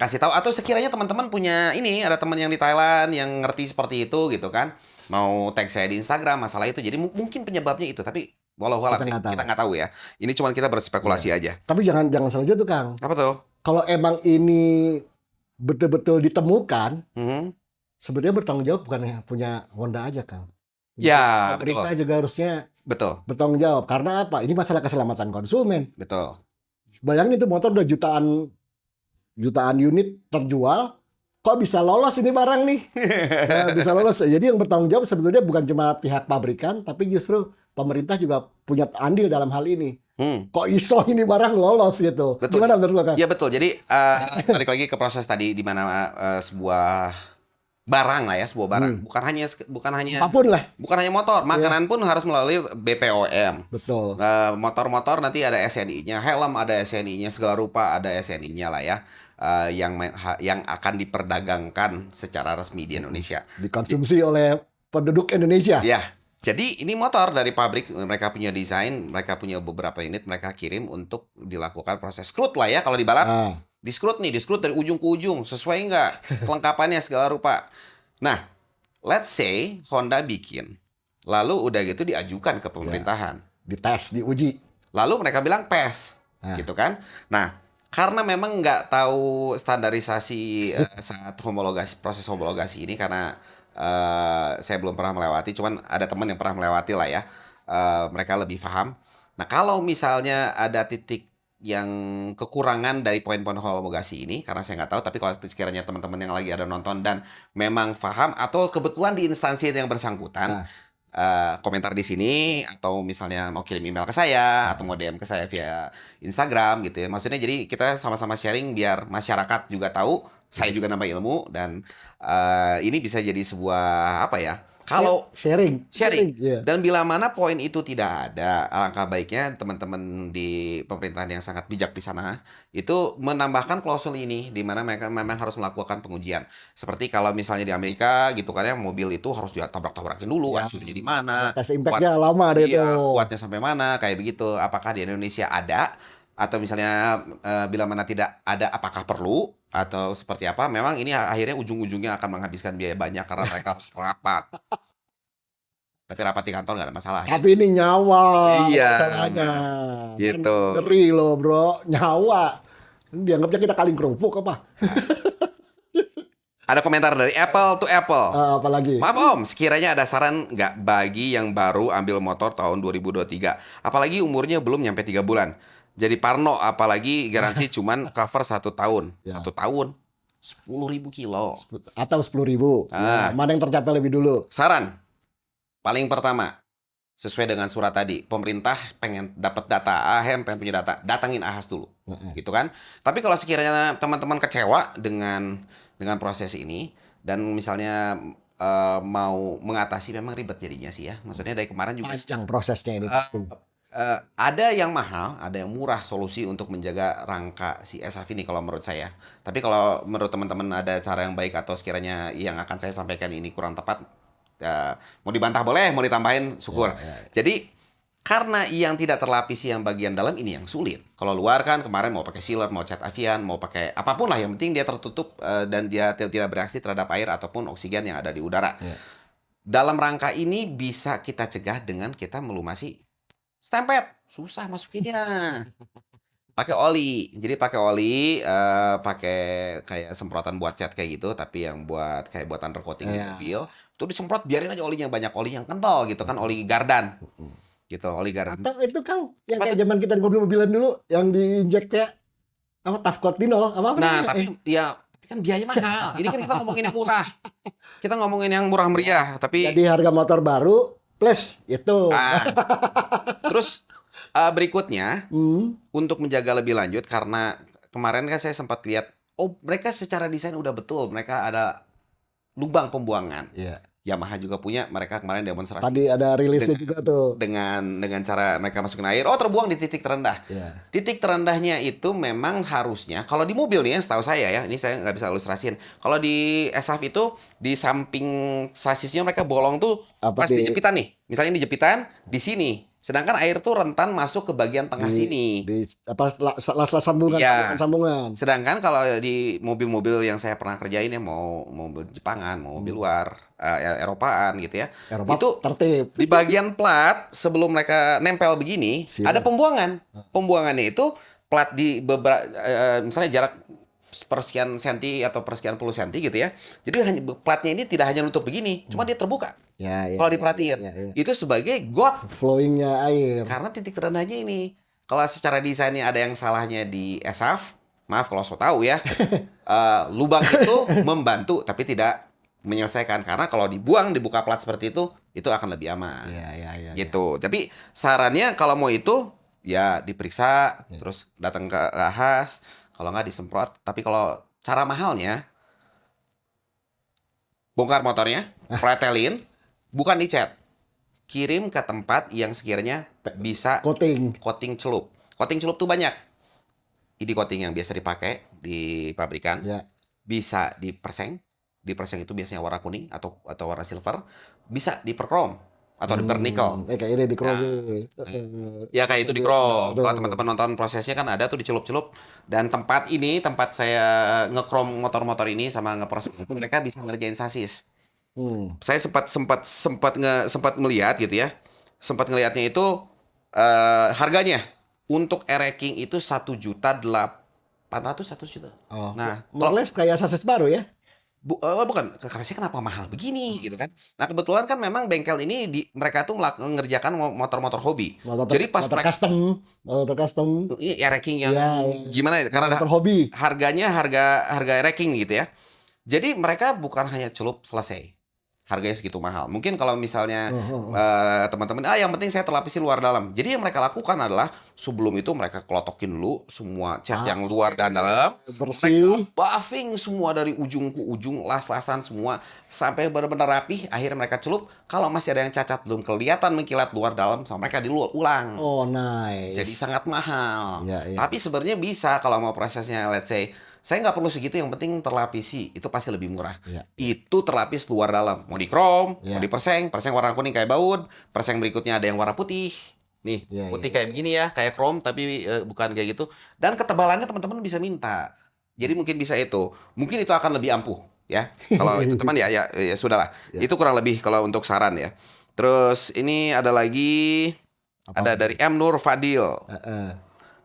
Speaker 1: kasih tahu atau sekiranya teman-teman punya ada teman yang di Thailand yang ngerti seperti itu gitu kan. Mau tag saya di Instagram masalah itu. Jadi mungkin penyebabnya itu, tapi walau kita nggak tahu ya. Ini cuma kita berspekulasi aja.
Speaker 2: Tapi jangan salah juga tuh, Kang.
Speaker 1: Apa tuh?
Speaker 2: Kalau emang ini betul-betul ditemukan,
Speaker 1: Mhm.
Speaker 2: sebetulnya bertanggung jawab bukan punya Honda aja, Kang.
Speaker 1: Ya,
Speaker 2: Pemerintah juga harusnya
Speaker 1: Betul,
Speaker 2: bertanggung jawab. Karena apa? Ini masalah keselamatan konsumen.
Speaker 1: betul.
Speaker 2: Bayangin itu motor udah jutaan unit terjual, kok bisa lolos ini barang nih? Nah, bisa lolos. Jadi yang bertanggung jawab sebetulnya bukan cuma pihak pabrikan, tapi justru pemerintah juga punya andil dalam hal ini. Kok iso ini barang lolos gitu.
Speaker 1: Betul.
Speaker 2: Gimana menurut lo, Kang?
Speaker 1: Ya betul. Jadi balik lagi ke proses tadi di mana sebuah barang lah ya, sebuah barang.
Speaker 2: Hmm.
Speaker 1: Bukan hanya
Speaker 2: Apapun lah.
Speaker 1: bukan hanya motor,
Speaker 2: Ya,
Speaker 1: makanan pun harus melalui BPOM.
Speaker 2: betul.
Speaker 1: Motor-motor nanti ada SNI-nya, helm ada SNI-nya, segala rupa ada SNI-nya lah ya. Yang akan diperdagangkan secara resmi di Indonesia.
Speaker 2: Dikonsumsi oleh penduduk Indonesia.
Speaker 1: Ya, jadi ini motor dari pabrik, mereka punya desain, mereka punya beberapa unit, mereka kirim untuk dilakukan proses scrut lah ya kalau di balap.
Speaker 2: Ah,
Speaker 1: Di scrut dari ujung ke ujung, sesuai nggak kelengkapannya segala rupa. Nah, let's say Honda bikin, lalu udah gitu diajukan ke
Speaker 2: ya.
Speaker 1: pemerintahan.
Speaker 2: Dites, diuji.
Speaker 1: Lalu mereka bilang PES,
Speaker 2: Nah,
Speaker 1: gitu kan? Nah, karena memang nggak tahu standarisasi saat proses homologasi ini, karena saya belum pernah melewati, cuman ada teman yang pernah melewati lah ya. Mereka lebih paham. Nah, kalau misalnya ada titik yang kekurangan dari poin-poin homologasi ini, karena saya nggak tahu, tapi kalau sekiranya teman-teman yang lagi ada nonton dan memang paham, atau kebetulan di instansi yang bersangkutan,
Speaker 2: nah,
Speaker 1: komentar di sini, atau misalnya mau kirim email ke saya atau mau DM ke saya via Instagram gitu ya. Maksudnya jadi kita sama-sama sharing biar masyarakat juga tahu, saya juga nambah ilmu, dan ini bisa jadi sebuah apa ya? Kalau
Speaker 2: sharing.
Speaker 1: sharing,
Speaker 2: Ya.
Speaker 1: dan bila mana poin itu tidak ada, alangkah baiknya teman-teman di pemerintahan yang sangat bijak di sana itu menambahkan klausul ini, di mana mereka memang harus melakukan pengujian. Seperti kalau misalnya di Amerika gitu kan ya, mobil itu harus ditabrak-tabrakin dulu,
Speaker 2: Ya.
Speaker 1: hancurnya di mana,
Speaker 2: Tes
Speaker 1: kuat,
Speaker 2: impact-nya lama deh
Speaker 1: iya,
Speaker 2: tuh.
Speaker 1: kuatnya sampai mana, kayak begitu. Apakah di Indonesia ada, atau misalnya bila mana tidak ada, apakah perlu, atau seperti apa? Memang ini akhirnya ujung-ujungnya akan menghabiskan biaya banyak karena mereka harus rapat. Tapi rapat di kantor nggak ada masalah ya.
Speaker 2: Tapi ini nyawa
Speaker 1: Iya,
Speaker 2: masalahnya. Kan
Speaker 1: gitu.
Speaker 2: ngeri loh, Bro. Nyawa. Ini dianggapnya kita kaling kerupuk apa?
Speaker 1: Ada komentar dari Apple to Apple.
Speaker 2: Apalagi?
Speaker 1: Maaf Om, sekiranya ada saran nggak bagi yang baru ambil motor tahun 2023? Apalagi umurnya belum nyampe 3 bulan. Jadi parno, apalagi garansi cuman cover 1 tahun.
Speaker 2: Ya.
Speaker 1: 1 tahun, 10.000 kilo.
Speaker 2: Atau 10.000. Ya,
Speaker 1: Ah,
Speaker 2: mana yang tercapai lebih dulu?
Speaker 1: saran, paling pertama, sesuai dengan surat tadi, pemerintah pengen dapat data, AHM pengen punya data, datangin AHAS dulu. Gitu kan. Tapi kalau sekiranya teman-teman kecewa dengan proses ini, dan misalnya mau mengatasi, memang ribet jadinya sih ya. Maksudnya dari kemarin juga
Speaker 2: Panjang prosesnya ini pasti.
Speaker 1: ada yang mahal, ada yang murah solusi untuk menjaga rangka si SAF ini kalau menurut saya. Tapi kalau menurut teman-teman ada cara yang baik, atau sekiranya yang akan saya sampaikan ini kurang tepat, mau dibantah boleh, mau ditambahin syukur. Jadi karena yang tidak terlapisi yang bagian dalam ini yang sulit. Kalau luar kan kemarin mau pakai sealer, mau cat avian, mau pakai apapun lah, yang penting dia tertutup dan dia tidak bereaksi terhadap air ataupun oksigen yang ada di udara.
Speaker 2: Ya.
Speaker 1: Dalam rangka ini bisa kita cegah dengan kita melumasi stempet. Susah masukinnya. Pakai oli. Jadi pakai oli, pakai kayak semprotan buat cat kayak gitu, tapi yang buat kayak buat undercoating di
Speaker 2: Ya.
Speaker 1: mobil. Itu disemprot, biarin aja olinya banyak, oli yang kental gitu kan, oli Gardan. Gitu, oli Gardan.
Speaker 2: Atau itu kan yang
Speaker 1: Apa
Speaker 2: kayak zaman kita di mobil-mobilan dulu yang diinjek ya apa Tafcotinol apa
Speaker 1: Nah,
Speaker 2: namanya?
Speaker 1: tapi kan biaya mahal. Ini kan kita ngomongin yang murah. Kita ngomongin yang murah meriah, tapi
Speaker 2: Jadi harga motor baru plus itu.
Speaker 1: ah, terus berikutnya
Speaker 2: Hmm,
Speaker 1: untuk menjaga lebih lanjut, karena kemarin kan saya sempat lihat, oh mereka secara desain udah betul, mereka ada lubang pembuangan.
Speaker 2: ya.
Speaker 1: Yamaha juga punya, mereka kemarin demonstrasi
Speaker 2: Tadi ada rilisnya juga tuh.
Speaker 1: dengan cara mereka masukin air, oh terbuang di titik terendah.
Speaker 2: Ya.
Speaker 1: Titik terendahnya itu memang harusnya, kalau di mobil nih ya, setahu saya ya, ini saya nggak bisa ilustrasiin. Kalau di SAF itu, di samping sasisnya mereka bolong tuh,
Speaker 2: Apa
Speaker 1: pas di jepitan nih. Misalnya di jepitan, di sini. Sedangkan air tuh rentan masuk ke bagian tengah sini.
Speaker 2: di apa las sambungan,
Speaker 1: Iya.
Speaker 2: sambungan.
Speaker 1: Sedangkan kalau di mobil-mobil yang saya pernah kerjain ya, mau mobil Jepangan, mau mobil luar, Eropaan gitu ya.
Speaker 2: Eropa
Speaker 1: Itu
Speaker 2: tertib.
Speaker 1: di bagian plat sebelum mereka nempel begini,
Speaker 2: Siap.
Speaker 1: ada pembuangan. Pembuangannya itu plat di beberapa misalnya jarak persekian senti atau persekian puluh senti gitu ya. Jadi hanya platnya ini tidak hanya nutup begini, cuma dia terbuka.
Speaker 2: Ya, ya.
Speaker 1: Kalau diperhatiin,
Speaker 2: ya.
Speaker 1: itu sebagai got,
Speaker 2: Flowingnya air.
Speaker 1: karena titik terendahnya ini. Kalau secara desainnya ada yang salahnya di ESAF, maaf kalau so tahu ya. Lubang itu membantu tapi tidak menyelesaikan, karena kalau dibuka plat seperti itu akan lebih aman.
Speaker 2: Ya.
Speaker 1: Gitu. Tapi sarannya kalau mau itu ya diperiksa,
Speaker 2: Ya.
Speaker 1: terus datang ke ahas, kalau nggak disemprot. Tapi kalau cara mahalnya, bongkar motornya, pretelin, bukan dicat, kirim ke tempat yang sekiranya bisa
Speaker 2: Coating.
Speaker 1: coating celup. Coating celup tuh banyak. Ini coating yang biasa dipakai di pabrikan,
Speaker 2: Ya.
Speaker 1: bisa diperseng. Diperseng itu biasanya warna kuning atau warna silver, bisa diperkrom atau dipernikel.
Speaker 2: Kayak ini di
Speaker 1: Nah,
Speaker 2: Krogi.
Speaker 1: ya kayak itu di chrome. Kalau
Speaker 2: Tuh.
Speaker 1: teman-teman nonton prosesnya kan ada tuh dicelup-celup. Dan tempat saya ngekrom motor-motor ini sama ngeproses itu mereka bisa ngerjain sasis.
Speaker 2: Hmm.
Speaker 1: Saya sempat melihat gitu ya. Sempat ngelihatnya itu harganya untuk e-racking itu 1.800.000 1 juta.
Speaker 2: Oh,
Speaker 1: Nah,
Speaker 2: more or less kayak sasis baru ya?
Speaker 1: bukan, karena saya kenapa mahal begini gitu kan. Nah, kebetulan kan memang bengkel ini mereka tuh mengerjakan motor-motor hobi. Jadi pas
Speaker 2: Motor
Speaker 1: mereka
Speaker 2: custom, motor custom.
Speaker 1: ini e-racking yang
Speaker 2: Ya,
Speaker 1: gimana ya? Karena
Speaker 2: motor hobi.
Speaker 1: harganya harga e-racking gitu ya. Jadi mereka bukan hanya celup selesai. Harganya segitu mahal. Mungkin kalau misalnya teman-teman, yang penting saya terlapisi luar dalam. Jadi yang mereka lakukan adalah sebelum itu mereka kelotokin dulu semua cat yang luar dan dalam. Mereka
Speaker 2: Bersih.
Speaker 1: buffing semua dari ujung ke ujung, las-lasan semua sampai benar-benar rapih. Akhirnya mereka celup. Kalau masih ada yang cacat belum kelihatan mengkilat luar dalam, sama mereka ulang.
Speaker 2: Oh, nice.
Speaker 1: Jadi sangat mahal.
Speaker 2: Ya, ya.
Speaker 1: Tapi sebenarnya bisa kalau mau prosesnya, let's say, saya nggak perlu segitu, yang penting terlapisi. Itu pasti lebih murah.
Speaker 2: Ya.
Speaker 1: Itu terlapis luar dalam. Mau di chrome,
Speaker 2: Ya.
Speaker 1: mau diperseng, perseng warna kuning kayak baut, perseng berikutnya ada yang warna putih. Nih,
Speaker 2: Ya,
Speaker 1: putih
Speaker 2: ya.
Speaker 1: kayak begini ya, kayak chrome tapi bukan kayak gitu. Dan ketebalannya teman-teman bisa minta. Jadi mungkin bisa itu. Mungkin itu akan lebih ampuh ya. Kalau itu teman ya sudahlah.
Speaker 2: Ya.
Speaker 1: Itu kurang lebih kalau untuk saran ya. Terus ini ada lagi,
Speaker 2: Apa?
Speaker 1: ada dari M. Nur Fadil.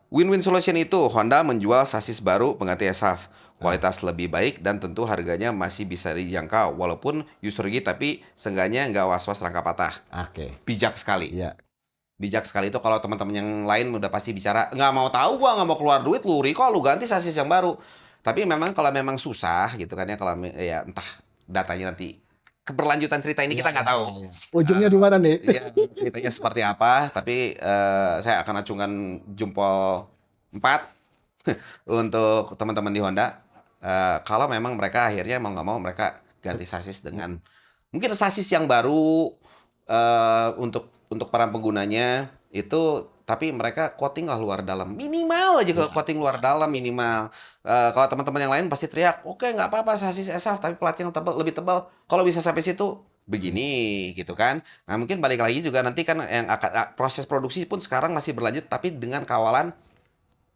Speaker 1: Win-win solution itu Honda menjual sasis baru pengganti ESAF, kualitas lebih baik dan tentu harganya masih bisa dijangkau walaupun user rugi, tapi seenggaknya nggak was-was rangka patah.
Speaker 2: Oke.
Speaker 1: Bijak sekali.
Speaker 2: Ya.
Speaker 1: Bijak sekali itu kalau teman-teman yang lain udah pasti bicara nggak mau tahu, gua nggak mau keluar duit, lu recall, lu ganti sasis yang baru. Tapi memang kalau memang susah gitu kan ya, kalau ya entah datanya nanti keberlanjutan cerita ini kita nggak tahu.
Speaker 2: Ya. Ujungnya di mana nih?
Speaker 1: Iya, ceritanya seperti apa, tapi saya akan acungkan jempol 4 untuk teman-teman di Honda. Kalau memang mereka akhirnya mau nggak mau mereka ganti sasis dengan mungkin sasis yang baru untuk para penggunanya itu, tapi mereka coating lah luar dalam minimal aja. Kalau coating luar dalam minimal. Kalau teman-teman yang lain pasti teriak, oke nggak apa-apa sasis ESAF tapi platnya yang lebih tebal. Kalau bisa sampai situ begini gitu kan. Nah, mungkin balik lagi juga nanti kan yang akan proses produksi pun sekarang masih berlanjut tapi dengan kawalan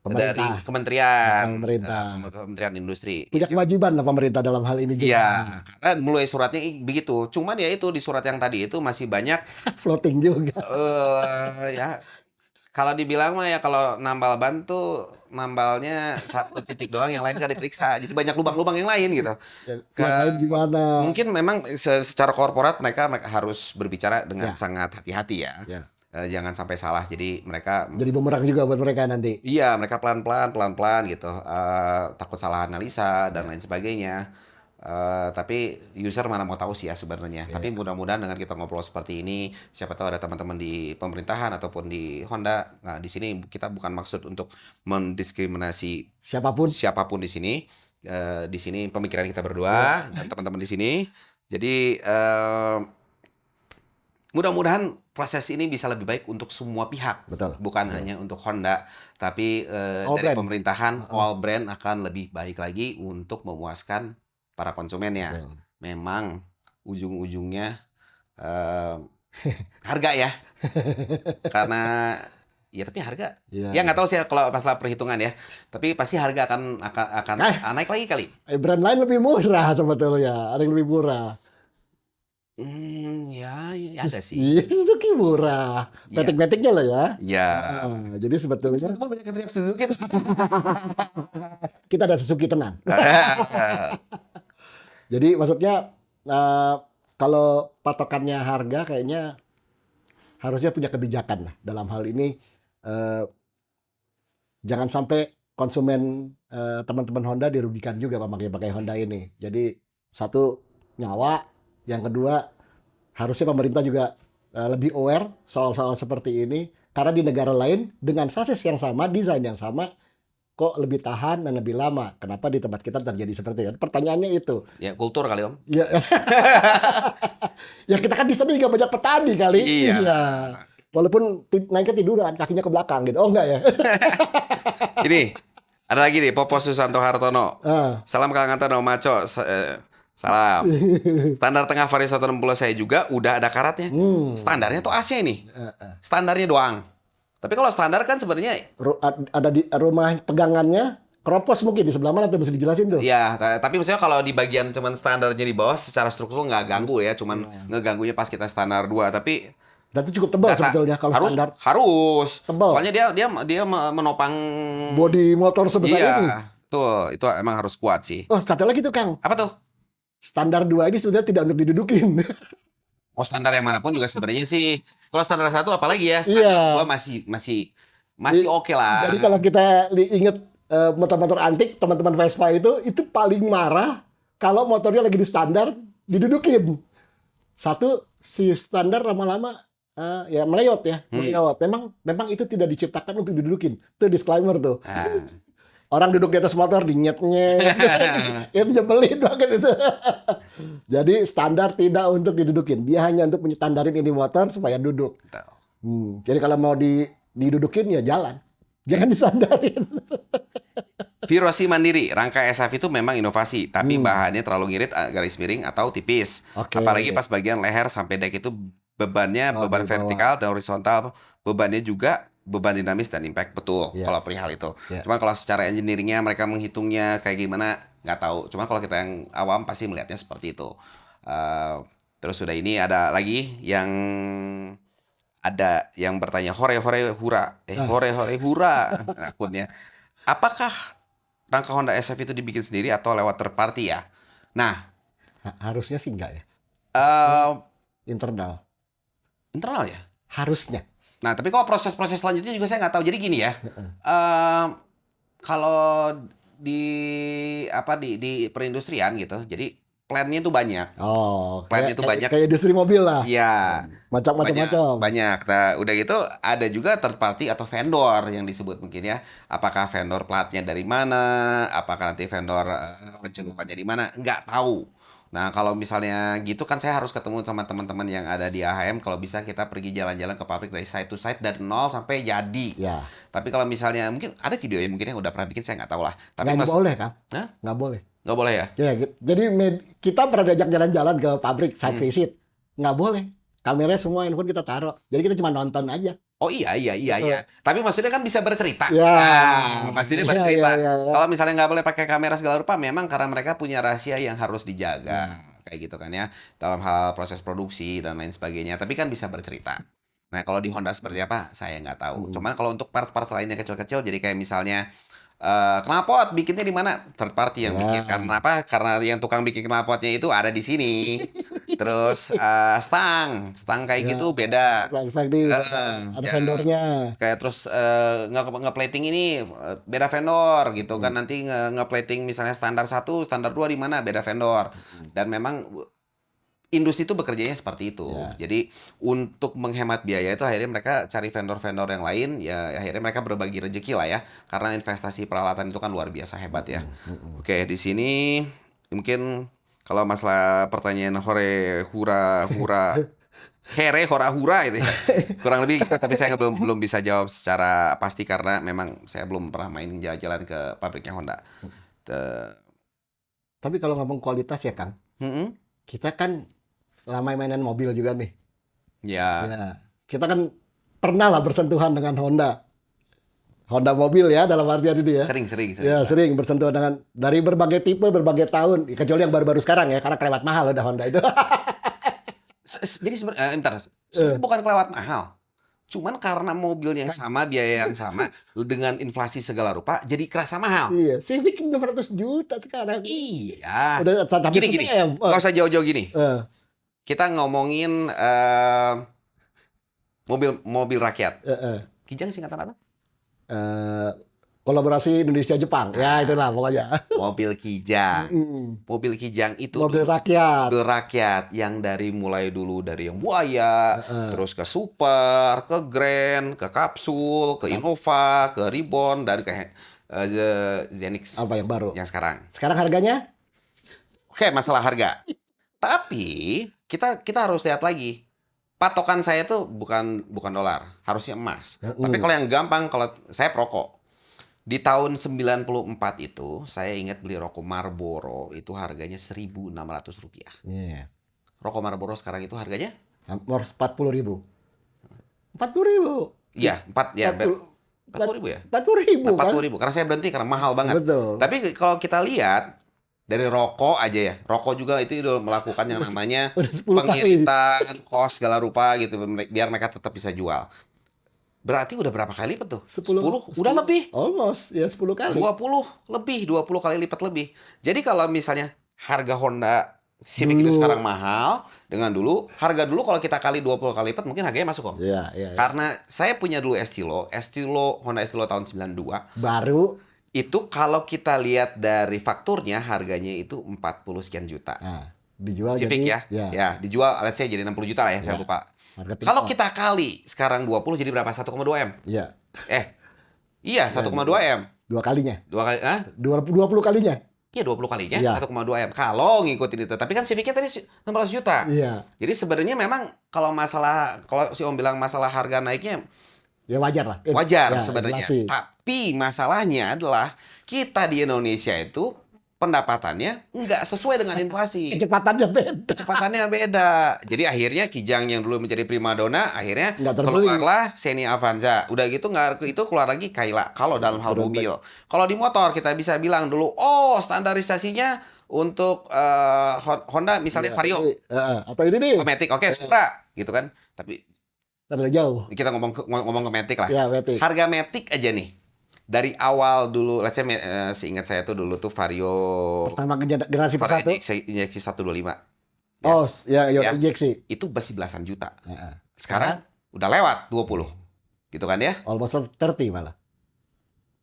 Speaker 1: dari
Speaker 2: Pemerintah.
Speaker 1: Kementerian Industri.
Speaker 2: Punya kewajiban lah pemerintah dalam hal ini juga.
Speaker 1: Iya, karena mulai suratnya begitu. Cuman ya itu di surat yang tadi itu masih banyak
Speaker 2: Floating juga.
Speaker 1: ya kalau dibilang mah ya kalau nambal ban tuh nambalnya 1 titik doang, yang lain kan diperiksa. Jadi banyak lubang-lubang yang lain gitu.
Speaker 2: Yang lain gimana?
Speaker 1: Mungkin memang secara korporat mereka harus berbicara dengan
Speaker 2: Ya.
Speaker 1: sangat hati-hati ya.
Speaker 2: Ya.
Speaker 1: Jangan sampai salah. Jadi mereka
Speaker 2: Jadi bumerang juga buat mereka nanti.
Speaker 1: iya, mereka pelan-pelan gitu. Takut salah analisa dan lain sebagainya. Tapi user mana mau tahu sih ya sebenarnya. Tapi mudah-mudahan dengan kita ngobrol seperti ini, siapa tahu ada teman-teman di pemerintahan ataupun di Honda. Nah, di sini kita bukan maksud untuk mendiskriminasi siapapun di sini. Di sini pemikiran kita berdua dan teman-teman di sini. Jadi mudah-mudahan proses ini bisa lebih baik untuk semua pihak.
Speaker 2: Betul.
Speaker 1: Bukan hanya untuk Honda, tapi
Speaker 2: All
Speaker 1: dari
Speaker 2: brand.
Speaker 1: pemerintahan, all brand akan lebih baik lagi untuk memuaskan para konsumennya.
Speaker 2: Betul.
Speaker 1: Memang ujung-ujungnya harga ya. Karena ya tapi harga.
Speaker 2: Iya.
Speaker 1: Ya nggak tahu sih kalau masalah perhitungan ya. Tapi pasti harga akan naik lagi kali.
Speaker 2: Brand lain lebih murah sebetulnya. Ada yang lebih murah.
Speaker 1: Ya ada sih.
Speaker 2: Iya, Suzuki murah.
Speaker 1: Iya.
Speaker 2: Metik-metiknya lah ya.
Speaker 1: Ya.
Speaker 2: Jadi sebetulnya
Speaker 1: Banyak yang teriak Suzuki.
Speaker 2: kita ada Suzuki tenang. Jadi maksudnya kalau patokannya harga kayaknya harusnya punya kebijakan lah dalam hal ini. Jangan sampai konsumen teman-teman Honda dirugikan juga pakai Honda ini. Jadi satu, nyawa. Yang kedua, harusnya pemerintah juga lebih aware soal-soal seperti ini. Karena di negara lain dengan sasis yang sama, desain yang sama, kok lebih tahan dan lebih lama. Kenapa di tempat kita terjadi seperti itu? Pertanyaannya itu.
Speaker 1: Ya kultur kali Om.
Speaker 2: Ya, ya kita kan di sana juga banyak petani kali.
Speaker 1: Iya.
Speaker 2: Iya. Walaupun naiknya tiduran, kakinya ke belakang gitu. Oh enggak ya?
Speaker 1: Ini ada lagi nih Popo Susanto Hartono.
Speaker 2: Ah.
Speaker 1: Salam Kang Antono Maco. Salam. Standar tengah Vario 160 saya juga udah ada karatnya. Standarnya tuh AC ini. Standarnya doang. Tapi kalau standar kan sebenarnya
Speaker 2: Ada di rumah pegangannya, keropos mungkin di sebelah mana tuh bisa dijelasin tuh.
Speaker 1: ya, tapi misalnya kalau di bagian cuman standarnya di bawah secara struktur nggak ganggu ya, cuman ngeganggunya pas kita standar 2. Tapi
Speaker 2: Dan itu cukup tebal
Speaker 1: data
Speaker 2: sebetulnya kalau
Speaker 1: harus
Speaker 2: standar
Speaker 1: harus.
Speaker 2: tebal.
Speaker 1: Soalnya dia menopang
Speaker 2: Bodi motor sebesar
Speaker 1: iya,
Speaker 2: ini.
Speaker 1: tuh itu emang harus kuat sih.
Speaker 2: Oh, satu lagi tuh Kang.
Speaker 1: Apa tuh?
Speaker 2: Standar 2 ini sebenarnya tidak untuk didudukin.
Speaker 1: Oh, standar yang manapun juga sebenarnya sih. Kalau standar 1 apalagi ya,
Speaker 2: Iya.
Speaker 1: standar 2 masih oke lah.
Speaker 2: Jadi kalau kita inget motor-motor antik, teman-teman Vespa itu paling marah kalau motornya lagi di standar didudukin. Satu, si standar lama-lama ya melewat ya, melewat. Memang itu tidak diciptakan untuk didudukin. Itu disclaimer tuh.
Speaker 1: Nah,
Speaker 2: Orang duduk di atas motor dinyet-nyet. Itu nyebelin banget itu. Jadi standar tidak untuk didudukin. Dia hanya untuk menyetandarin ini motor supaya duduk.
Speaker 1: betul.
Speaker 2: Jadi kalau mau didudukin ya jalan. Jangan disandarin.
Speaker 1: Virosi mandiri, rangka SAF itu memang inovasi, tapi bahannya terlalu ngirit, garis miring atau tipis.
Speaker 2: Oke.
Speaker 1: Apalagi pas bagian leher sampai deck itu bebannya
Speaker 2: Oh,
Speaker 1: beban
Speaker 2: di bawah.
Speaker 1: vertikal dan horizontal, bebannya juga beban dinamis dan impact, betul.
Speaker 2: Iya.
Speaker 1: Kalau perihal itu.
Speaker 2: Iya.
Speaker 1: Cuman kalau secara engineeringnya mereka menghitungnya kayak gimana nggak tahu. Cuman kalau kita yang awam pasti melihatnya seperti itu. Terus sudah ini ada lagi yang bertanya hore hore hura, hore hore hura akunnya. Apakah rangka Honda SF itu dibikin sendiri atau lewat third party ya? Nah,
Speaker 2: Harusnya sih enggak ya.
Speaker 1: eh,
Speaker 2: Internal.
Speaker 1: internal ya.
Speaker 2: Harusnya.
Speaker 1: Nah, tapi kalau proses-proses selanjutnya juga saya nggak tahu. Jadi gini ya, kalau di perindustrian gitu, jadi plan-nya itu banyak.
Speaker 2: Oh,
Speaker 1: Plan itu banyak.
Speaker 2: kayak industri mobil lah.
Speaker 1: Iya,
Speaker 2: Macam-macam.
Speaker 1: banyak. Nah, udah gitu ada juga third party atau vendor yang disebut mungkin ya. Apakah vendor platnya dari mana? Apakah nanti vendor pencelupannya di mana? Nggak tahu. Nah, kalau misalnya gitu kan saya harus ketemu sama teman-teman yang ada di AHM. Kalau bisa kita pergi jalan-jalan ke pabrik dari site to site dari nol sampai jadi.
Speaker 2: Ya.
Speaker 1: Tapi kalau misalnya mungkin ada video ya mungkin yang udah pernah bikin saya nggak tahu lah. Tapi
Speaker 2: Nggak boleh kan?
Speaker 1: Hah?
Speaker 2: Nggak boleh.
Speaker 1: Nggak boleh ya?
Speaker 2: Ya, jadi kita pernah diajak jalan-jalan ke pabrik site visit. Nggak boleh. Kameranya semua handphone kita taruh. Jadi kita cuma nonton aja.
Speaker 1: Oh iya. Tapi maksudnya kan bisa bercerita.
Speaker 2: Ya.
Speaker 1: Nah, maksudnya
Speaker 2: Iya,
Speaker 1: bercerita.
Speaker 2: iya.
Speaker 1: Kalau misalnya nggak boleh pakai kamera segala rupa, memang karena mereka punya rahasia yang harus dijaga. Kayak gitu kan ya. Dalam hal proses produksi dan lain sebagainya. Tapi kan bisa bercerita. Nah, kalau di Honda seperti apa, saya nggak tahu. Cuman kalau untuk parts-parts lainnya kecil-kecil, jadi kayak misalnya knalpot bikinnya di mana? Third party yang bikin. Karena apa? Karena yang tukang bikin knalpotnya itu ada di sini. Terus stang kayak gitu beda.
Speaker 2: Ada vendornya.
Speaker 1: Kayak terus nge-plating ini beda vendor gitu kan. Nanti nge-plating misalnya standar 1, standar 2 di mana beda vendor. Dan memang industri itu bekerjanya seperti itu. Jadi untuk menghemat biaya itu akhirnya mereka cari vendor-vendor yang lain, ya akhirnya mereka berbagi rezeki lah ya. Karena investasi peralatan itu kan luar biasa hebat ya. Oke, di sini mungkin kalau masalah pertanyaan hore hura here hora hura itu ya. Kurang lebih gitu, tapi saya belum bisa jawab secara pasti karena memang saya belum pernah main jalan-jalan ke pabriknya Honda.
Speaker 2: Tapi kalau ngomong kualitas ya Kang, kita kan lama mainan mobil juga nih.
Speaker 1: Ya.
Speaker 2: Ya, kita kan pernah lah bersentuhan dengan Honda mobil ya dalam artian ini ya.
Speaker 1: Sering.
Speaker 2: Ya, sering bersentuhan dengan dari berbagai tipe, berbagai tahun. Kecuali yang baru-baru sekarang ya, karena kelewat mahal udah Honda itu.
Speaker 1: Jadi sebenarnya bukan kelewat mahal. Cuman karena mobilnya yang sama, biaya yang sama, dengan inflasi segala rupa, jadi kerasa mahal.
Speaker 2: Iya, Civic 600 juta sekarang.
Speaker 1: Iya.
Speaker 2: Udah sampai
Speaker 1: Gini. Nggak usah jauh-jauh gini. Kita ngomongin mobil rakyat. Kijang singkatan apa?
Speaker 2: kolaborasi Indonesia Jepang. Ya itulah pokoknya.
Speaker 1: Mobil Kijang.
Speaker 2: Mm.
Speaker 1: Mobil Kijang itu
Speaker 2: Mobil
Speaker 1: dulu
Speaker 2: rakyat.
Speaker 1: mobil rakyat yang dari mulai dulu dari yang Buaya,
Speaker 2: Heeh.
Speaker 1: terus ke Super, ke Grand, ke Kapsul, ke Innova, ke Ribbon, dan ke Zenix
Speaker 2: Apa yang baru?
Speaker 1: yang sekarang.
Speaker 2: Sekarang harganya?
Speaker 1: Oke, masalah harga. Tapi kita harus lihat lagi. Patokan saya tuh bukan dolar, harusnya emas. Tapi kalau yang gampang, kalau saya perokok. Di tahun 94 itu, saya ingat beli rokok Marlboro itu harganya Rp1.600.
Speaker 2: Iya.
Speaker 1: Rokok Marlboro sekarang itu harganya?
Speaker 2: Hampir 40.000. 40.000.
Speaker 1: Iya, 40.000 ya?
Speaker 2: 40.000 kan?
Speaker 1: 40.000, karena saya berhenti karena mahal banget.
Speaker 2: Betul.
Speaker 1: Tapi kalau kita lihat, dari rokok aja ya, rokok juga itu udah melakukan yang namanya
Speaker 2: Udah 10 kali.
Speaker 1: pengiritan, kos segala rupa gitu, biar mereka tetap bisa jual. Berarti udah berapa kali lipat tuh? 10? Udah lebih.
Speaker 2: Almost, ya 10 kali.
Speaker 1: 20 lebih, 20 kali lipat lebih. Jadi kalau misalnya harga Honda Civic itu
Speaker 2: Dulu.
Speaker 1: sekarang mahal dengan dulu, harga dulu kalau kita kali 20 kali lipat mungkin harganya masuk, Om.
Speaker 2: Iya, iya.
Speaker 1: Karena saya punya dulu Estilo, Honda Estilo tahun 92.
Speaker 2: Baru.
Speaker 1: Itu kalau kita lihat dari fakturnya harganya itu 40 sekian juta.
Speaker 2: Nah, dijual
Speaker 1: Civic
Speaker 2: jadi.
Speaker 1: ya. Ya, dijual let's say jadi 60 juta lah ya, saya
Speaker 2: Ya.
Speaker 1: lupa.
Speaker 2: Harga
Speaker 1: Kalau
Speaker 2: tingkat.
Speaker 1: kita kali sekarang 20 jadi berapa? 1,2 M.
Speaker 2: Iya.
Speaker 1: Iya, 1,2 M.
Speaker 2: Dua kalinya.
Speaker 1: Dua kali,
Speaker 2: 20 kalinya.
Speaker 1: Iya 20 kalinya
Speaker 2: Iya.
Speaker 1: 1,2 M. Kalau ngikutin itu. Tapi kan Civicnya tadi 600 juta.
Speaker 2: Iya.
Speaker 1: Jadi sebenarnya memang kalau si Om bilang masalah harga naiknya
Speaker 2: Ya wajar lah.
Speaker 1: wajar
Speaker 2: Ya,
Speaker 1: sebenarnya.
Speaker 2: inflasi.
Speaker 1: Tapi masalahnya adalah kita di Indonesia itu pendapatannya nggak sesuai dengan inflasi.
Speaker 2: Kecepatannya beda.
Speaker 1: Kecepatannya beda. Jadi akhirnya Kijang yang dulu menjadi primadona akhirnya
Speaker 2: Nggak terbeli.
Speaker 1: keluarlah Xenia Avanza. Udah gitu nggak itu keluar lagi Kayla. Kalau dalam hal mobil. Kalau di motor kita bisa bilang dulu, oh standarisasinya untuk Honda misalnya
Speaker 2: Iya,
Speaker 1: Vario,
Speaker 2: atau ini nih.
Speaker 1: Matic, oke, Supra, gitu kan. Tapi
Speaker 2: Terlalu jauh.
Speaker 1: kita ngomong ke Matic lah.
Speaker 2: Ya, Matic.
Speaker 1: Harga Matic aja nih. Dari awal dulu, let's say seingat saya tuh dulu tuh Vario
Speaker 2: Pertama generasi
Speaker 1: Vario
Speaker 2: persatu.
Speaker 1: injeksi 125.
Speaker 2: Oh, ya,
Speaker 1: Ya.
Speaker 2: injeksi.
Speaker 1: Itu masih belasan juta.
Speaker 2: Heeh.
Speaker 1: Sekarang udah lewat 20. Gitu kan ya?
Speaker 2: Almost 30 malah.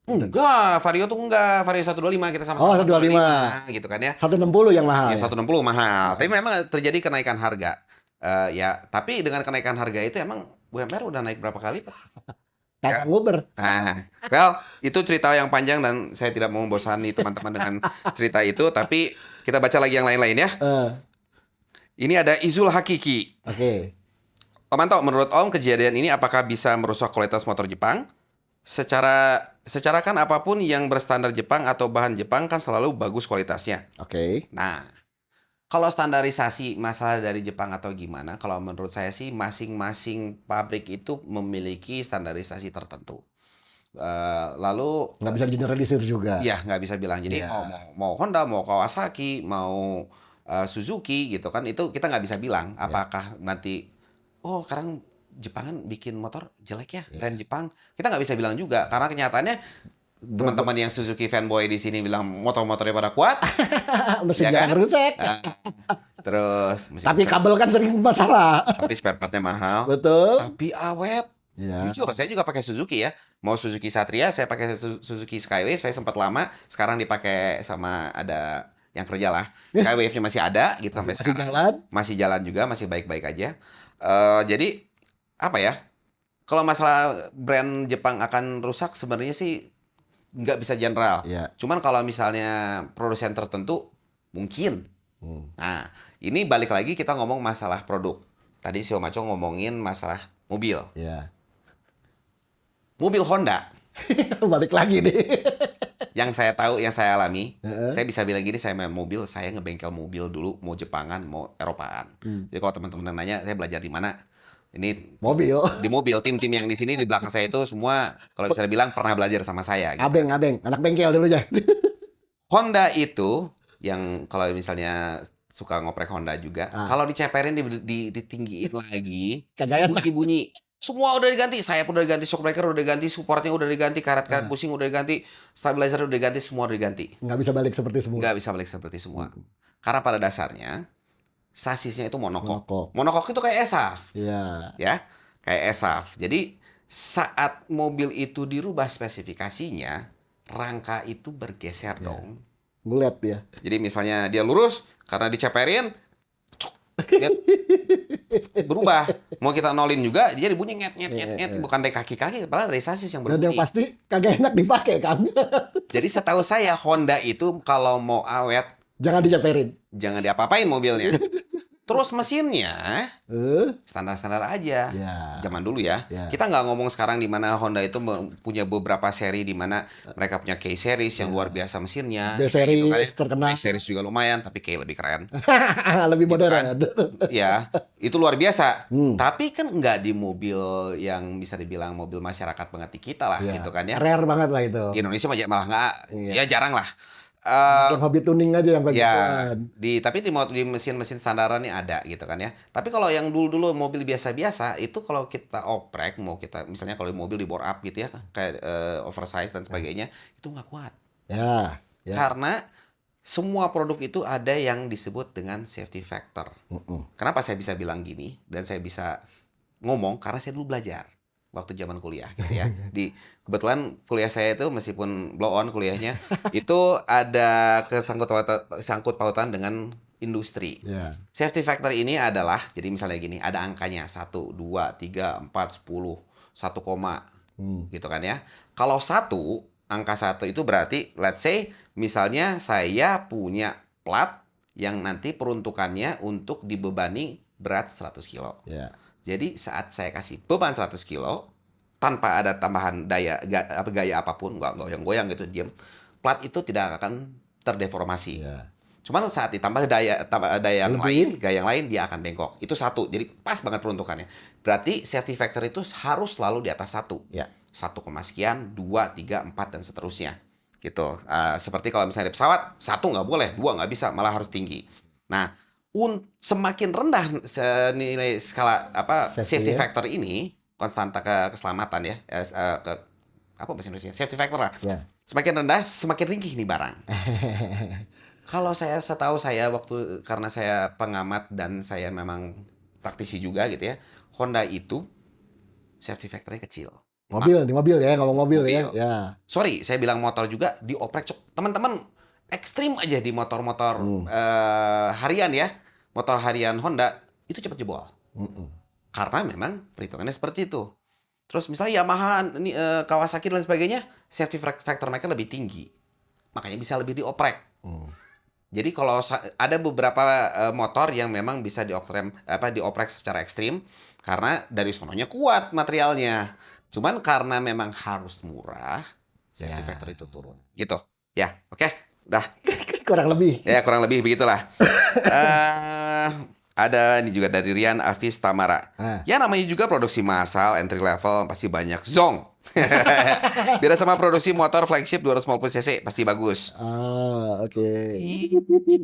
Speaker 1: Enggak, Vario tuh enggak. Vario 125 kita sama-sama.
Speaker 2: Oh, 125.
Speaker 1: Gitu kan ya?
Speaker 2: 160 yang mahal.
Speaker 1: Ya, 160 mahal. Tapi memang terjadi kenaikan harga. Ya, tapi dengan kenaikan harga itu emang UMR udah naik berapa kali, Pak?
Speaker 2: Kakak Uber.
Speaker 1: Nah, well, itu cerita yang panjang dan saya tidak mau membosani teman-teman dengan cerita itu, tapi kita baca lagi yang lain-lain ya. Ini ada Izul Hakiki.
Speaker 2: Oke.
Speaker 1: Om Anto, menurut Om, kejadian ini apakah bisa merusak kualitas motor Jepang? Secara kan apapun yang berstandar Jepang atau bahan Jepang kan selalu bagus kualitasnya.
Speaker 2: Oke.
Speaker 1: Nah, kalau standarisasi masalah dari Jepang atau gimana, kalau menurut saya sih masing-masing pabrik itu memiliki standarisasi tertentu. Lalu
Speaker 2: Nggak bisa generalisir juga.
Speaker 1: ya nggak bisa bilang. Jadi
Speaker 2: Iya.
Speaker 1: mau Honda, mau Kawasaki, mau Suzuki gitu kan, itu kita nggak bisa bilang apakah nanti sekarang Jepangan bikin motor jelek ya, brand Jepang. Kita nggak bisa bilang juga karena kenyataannya teman-teman yang Suzuki fanboy di sini bilang motor-motornya pada kuat.
Speaker 2: Mesin
Speaker 1: Ya
Speaker 2: jangan
Speaker 1: kan?
Speaker 2: rusak.
Speaker 1: Terus
Speaker 2: Tapi kabel kan sering masalah.
Speaker 1: tapi spare partnya mahal.
Speaker 2: Betul.
Speaker 1: Tapi awet.
Speaker 2: Ya.
Speaker 1: Jujur, saya juga pakai Suzuki ya. Mau Suzuki Satria, saya pakai Suzuki Skywave. Saya sempat lama, sekarang dipakai sama ada yang kerja lah. Skywave-nya masih ada gitu sampai
Speaker 2: Masih
Speaker 1: sekarang.
Speaker 2: jalan.
Speaker 1: Masih jalan juga, masih baik-baik aja. Jadi apa ya? Kalau masalah brand Jepang akan rusak sebenarnya sih nggak bisa general.
Speaker 2: Iya.
Speaker 1: Cuman kalau misalnya produsen tertentu mungkin. Nah, ini balik lagi kita ngomong masalah produk. Tadi si Om Aco ngomongin masalah mobil.
Speaker 2: Ya.
Speaker 1: Mobil Honda
Speaker 2: Balik lagi nih.
Speaker 1: yang saya tahu, yang saya alami, saya bisa bilang gini, saya main mobil, saya ngebengkel mobil dulu, mau Jepangan, mau Eropaan. Jadi kalau teman-teman nanya, saya belajar di mana? Ini
Speaker 2: Mobil.
Speaker 1: di mobil, tim-tim yang di sini di belakang saya itu semua kalau bisa dibilang pernah belajar sama saya. Gitu.
Speaker 2: Abeng, anak bengkel dulu ya.
Speaker 1: Honda itu yang kalau misalnya suka ngoprek Honda juga, kalau diceperin ditinggiin lagi,
Speaker 2: Kagak enak.
Speaker 1: bunyi-bunyi. Semua udah diganti, sayap udah diganti, shockbreaker udah diganti, supportnya udah diganti, karet-karet pusing udah diganti, stabilizer udah diganti, semua udah diganti.
Speaker 2: Nggak bisa balik seperti semua.
Speaker 1: Nggak bisa balik seperti semua. Karena pada dasarnya sasisnya itu monokok.
Speaker 2: Monokok.
Speaker 1: Monokok itu kayak ESAF,
Speaker 2: Iya.
Speaker 1: ya, kayak ESAF. Jadi saat mobil itu dirubah spesifikasinya, rangka itu bergeser dong.
Speaker 2: Bulat ya.
Speaker 1: Jadi misalnya dia lurus, karena diceperin, cuk, dia berubah. Mau kita nolin juga, dia bunyi nyet. Bukan dari kaki-kaki, padahal dari sasis yang
Speaker 2: Dan yang
Speaker 1: berbunyi.
Speaker 2: pasti kagak enak dipakai kan.
Speaker 1: Jadi setahu saya Honda itu kalau mau awet,
Speaker 2: Jangan diceperin.
Speaker 1: jangan diapa-apain mobilnya. Terus mesinnya
Speaker 2: Eh,
Speaker 1: standar-standar aja.
Speaker 2: Ya.
Speaker 1: Zaman dulu ya.
Speaker 2: Ya.
Speaker 1: Kita nggak ngomong sekarang di mana Honda itu punya beberapa seri di mana mereka punya K series yang luar biasa mesinnya.
Speaker 2: D
Speaker 1: Kayak gitu kan ya.
Speaker 2: series terkenal.
Speaker 1: B series juga lumayan, tapi K lebih keren.
Speaker 2: Lebih
Speaker 1: Gitu
Speaker 2: modern.
Speaker 1: Ya, itu luar biasa.
Speaker 2: Hmm.
Speaker 1: Tapi kan nggak di mobil yang bisa dibilang mobil masyarakat pengerti kita lah,
Speaker 2: Ya.
Speaker 1: gitu kan ya.
Speaker 2: Rare banget lah itu.
Speaker 1: Di Indonesia malah nggak,
Speaker 2: Iya.
Speaker 1: ya jarang lah.
Speaker 2: Yang hobi tuning aja yang
Speaker 1: Ya,
Speaker 2: begituan.
Speaker 1: tapi di mesin-mesin standaran nih ada gitu kan ya. Tapi kalau yang dulu-dulu mobil biasa-biasa itu kalau kita oprek, mau kita misalnya kalau mobil di bore up gitu ya, kayak oversize dan sebagainya, itu nggak kuat.
Speaker 2: Ya.
Speaker 1: Karena semua produk itu ada yang disebut dengan safety factor. Kenapa saya bisa bilang gini dan saya bisa ngomong karena saya dulu belajar waktu zaman kuliah gitu ya. Kebetulan kuliah saya itu meskipun blow on kuliahnya itu ada sangkut pautan dengan industri.
Speaker 2: Ya.
Speaker 1: Safety factor ini adalah jadi misalnya gini, ada angkanya 1, 2, 3, 4, 10, 1 koma gitu kan ya. Kalau angka 1 itu berarti let's say misalnya saya punya plat yang nanti peruntukannya untuk dibebani berat 100 kilo.
Speaker 2: Ya.
Speaker 1: Jadi saat saya kasih beban 100 kilo tanpa ada tambahan gaya apapun, nggak goyang-goyang gitu, diam, plat itu tidak akan terdeformasi.
Speaker 2: Ya.
Speaker 1: Cuman saat ditambah daya yang
Speaker 2: Lebih.
Speaker 1: lain, gaya yang lain, dia akan bengkok. Itu 1. Jadi pas banget peruntukannya. Berarti safety factor itu harus selalu di atas 1.
Speaker 2: Ya.
Speaker 1: 1, sekian, 2, 3, 4 dan seterusnya. Gitu. Seperti kalau misalnya di pesawat, 1 nggak boleh, 2 nggak bisa, malah harus tinggi. Nah, semakin rendah nilai skala
Speaker 2: Safety,
Speaker 1: safety
Speaker 2: ya.
Speaker 1: factor ini, konstanta keselamatan ya, apa bahasa Indonesia? Safety factor lah.
Speaker 2: Ya.
Speaker 1: Semakin rendah, semakin ringkih nih barang. Kalau setahu saya karena saya pengamat dan saya memang praktisi juga gitu ya, Honda itu safety factor-nya kecil.
Speaker 2: Di mobil ya, ngomong mobil ya.
Speaker 1: Mobil.
Speaker 2: Ya.
Speaker 1: Sorry, saya bilang motor juga dioprek. Teman-teman ekstrim aja di motor-motor harian ya, motor harian Honda itu cepat jebol. Karena memang perhitungannya seperti itu. Terus misalnya Yamaha, Kawasaki dan sebagainya, safety factor mereka lebih tinggi, makanya bisa lebih dioprek. Jadi kalau ada beberapa motor yang memang bisa dioprek secara ekstrim karena dari sononya kuat materialnya. Cuman karena memang harus murah, safety factor itu turun. Gitu. Ya, oke. Dah.
Speaker 2: Kurang lebih.
Speaker 1: Ya, kurang lebih begitulah. Ada ini juga dari Rian Afis Tamara. Ya namanya juga produksi massal, entry level pasti banyak zong. Beda sama produksi motor flagship 250 cc pasti bagus.
Speaker 2: Oke.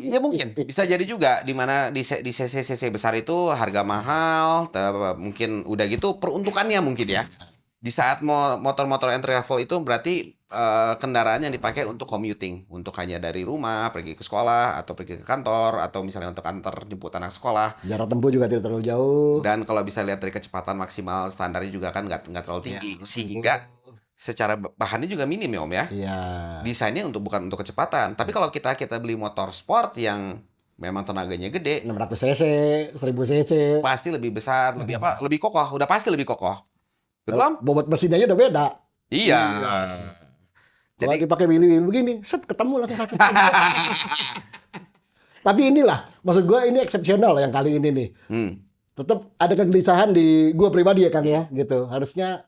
Speaker 1: Ya mungkin bisa jadi juga di mana di cc besar itu harga mahal, mungkin udah gitu peruntukannya mungkin ya. Di saat motor-motor entry level itu berarti kendaraan yang dipakai untuk commuting, untuk hanya dari rumah pergi ke sekolah atau pergi ke kantor atau misalnya untuk antar jemput anak sekolah.
Speaker 2: Jarak tempuh juga tidak terlalu jauh.
Speaker 1: Dan kalau bisa lihat dari kecepatan maksimal standarnya juga kan nggak terlalu tinggi, sehingga secara bahannya juga minim ya Om ya.
Speaker 2: Iya.
Speaker 1: Desainnya bukan untuk kecepatan, tapi kalau kita beli motor sport yang memang tenaganya gede,
Speaker 2: 600 cc, 1000 cc.
Speaker 1: pasti lebih besar, lebih kokoh, udah pasti lebih kokoh. Betul Om?
Speaker 2: Bobot mesinnya udah beda.
Speaker 1: Iya.
Speaker 2: Kalau
Speaker 1: Jadi
Speaker 2: dipakai wheel begini, set ketemu langsung satu. Tapi inilah, maksud gue ini eksepsional yang kali ini nih. Tetap ada kegelisahan di gue pribadi ya Kang ya, gitu. Harusnya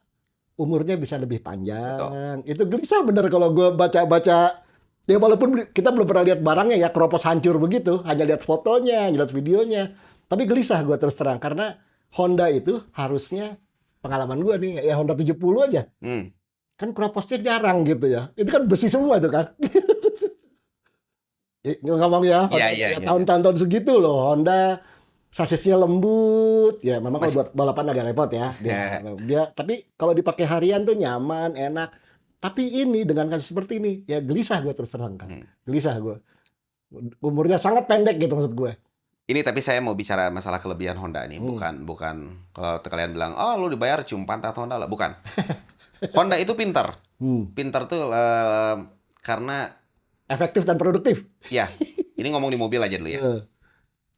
Speaker 2: umurnya bisa lebih panjang. Betul. Itu gelisah bener kalau gue baca-baca. Ya walaupun kita belum pernah lihat barangnya ya, keropos hancur begitu. Hanya lihat fotonya, lihat videonya. Tapi gelisah gue terus terang. Karena Honda itu harusnya, pengalaman gue nih, ya Honda 70 aja. Kan kroposnya jarang gitu ya. Itu kan besi semua itu kan. Ngomong ya, tahun-tahun segitu loh. Honda sasisnya lembut. Ya memang kalau buat balapan agak repot ya. Dia tapi kalau dipakai harian tuh nyaman, enak. Tapi ini dengan kasus seperti ini, ya gelisah gue terus terang kan. Gelisah gue. Umurnya sangat pendek gitu maksud gue.
Speaker 1: Ini tapi saya mau bicara masalah kelebihan Honda nih, bukan kalau kalian bilang, oh lu dibayar cium pantat Honda lah, bukan. Honda itu pintar. Pinter tuh karena
Speaker 2: Efektif dan produktif.
Speaker 1: ya, ini ngomong di mobil aja dulu ya.
Speaker 2: Eh,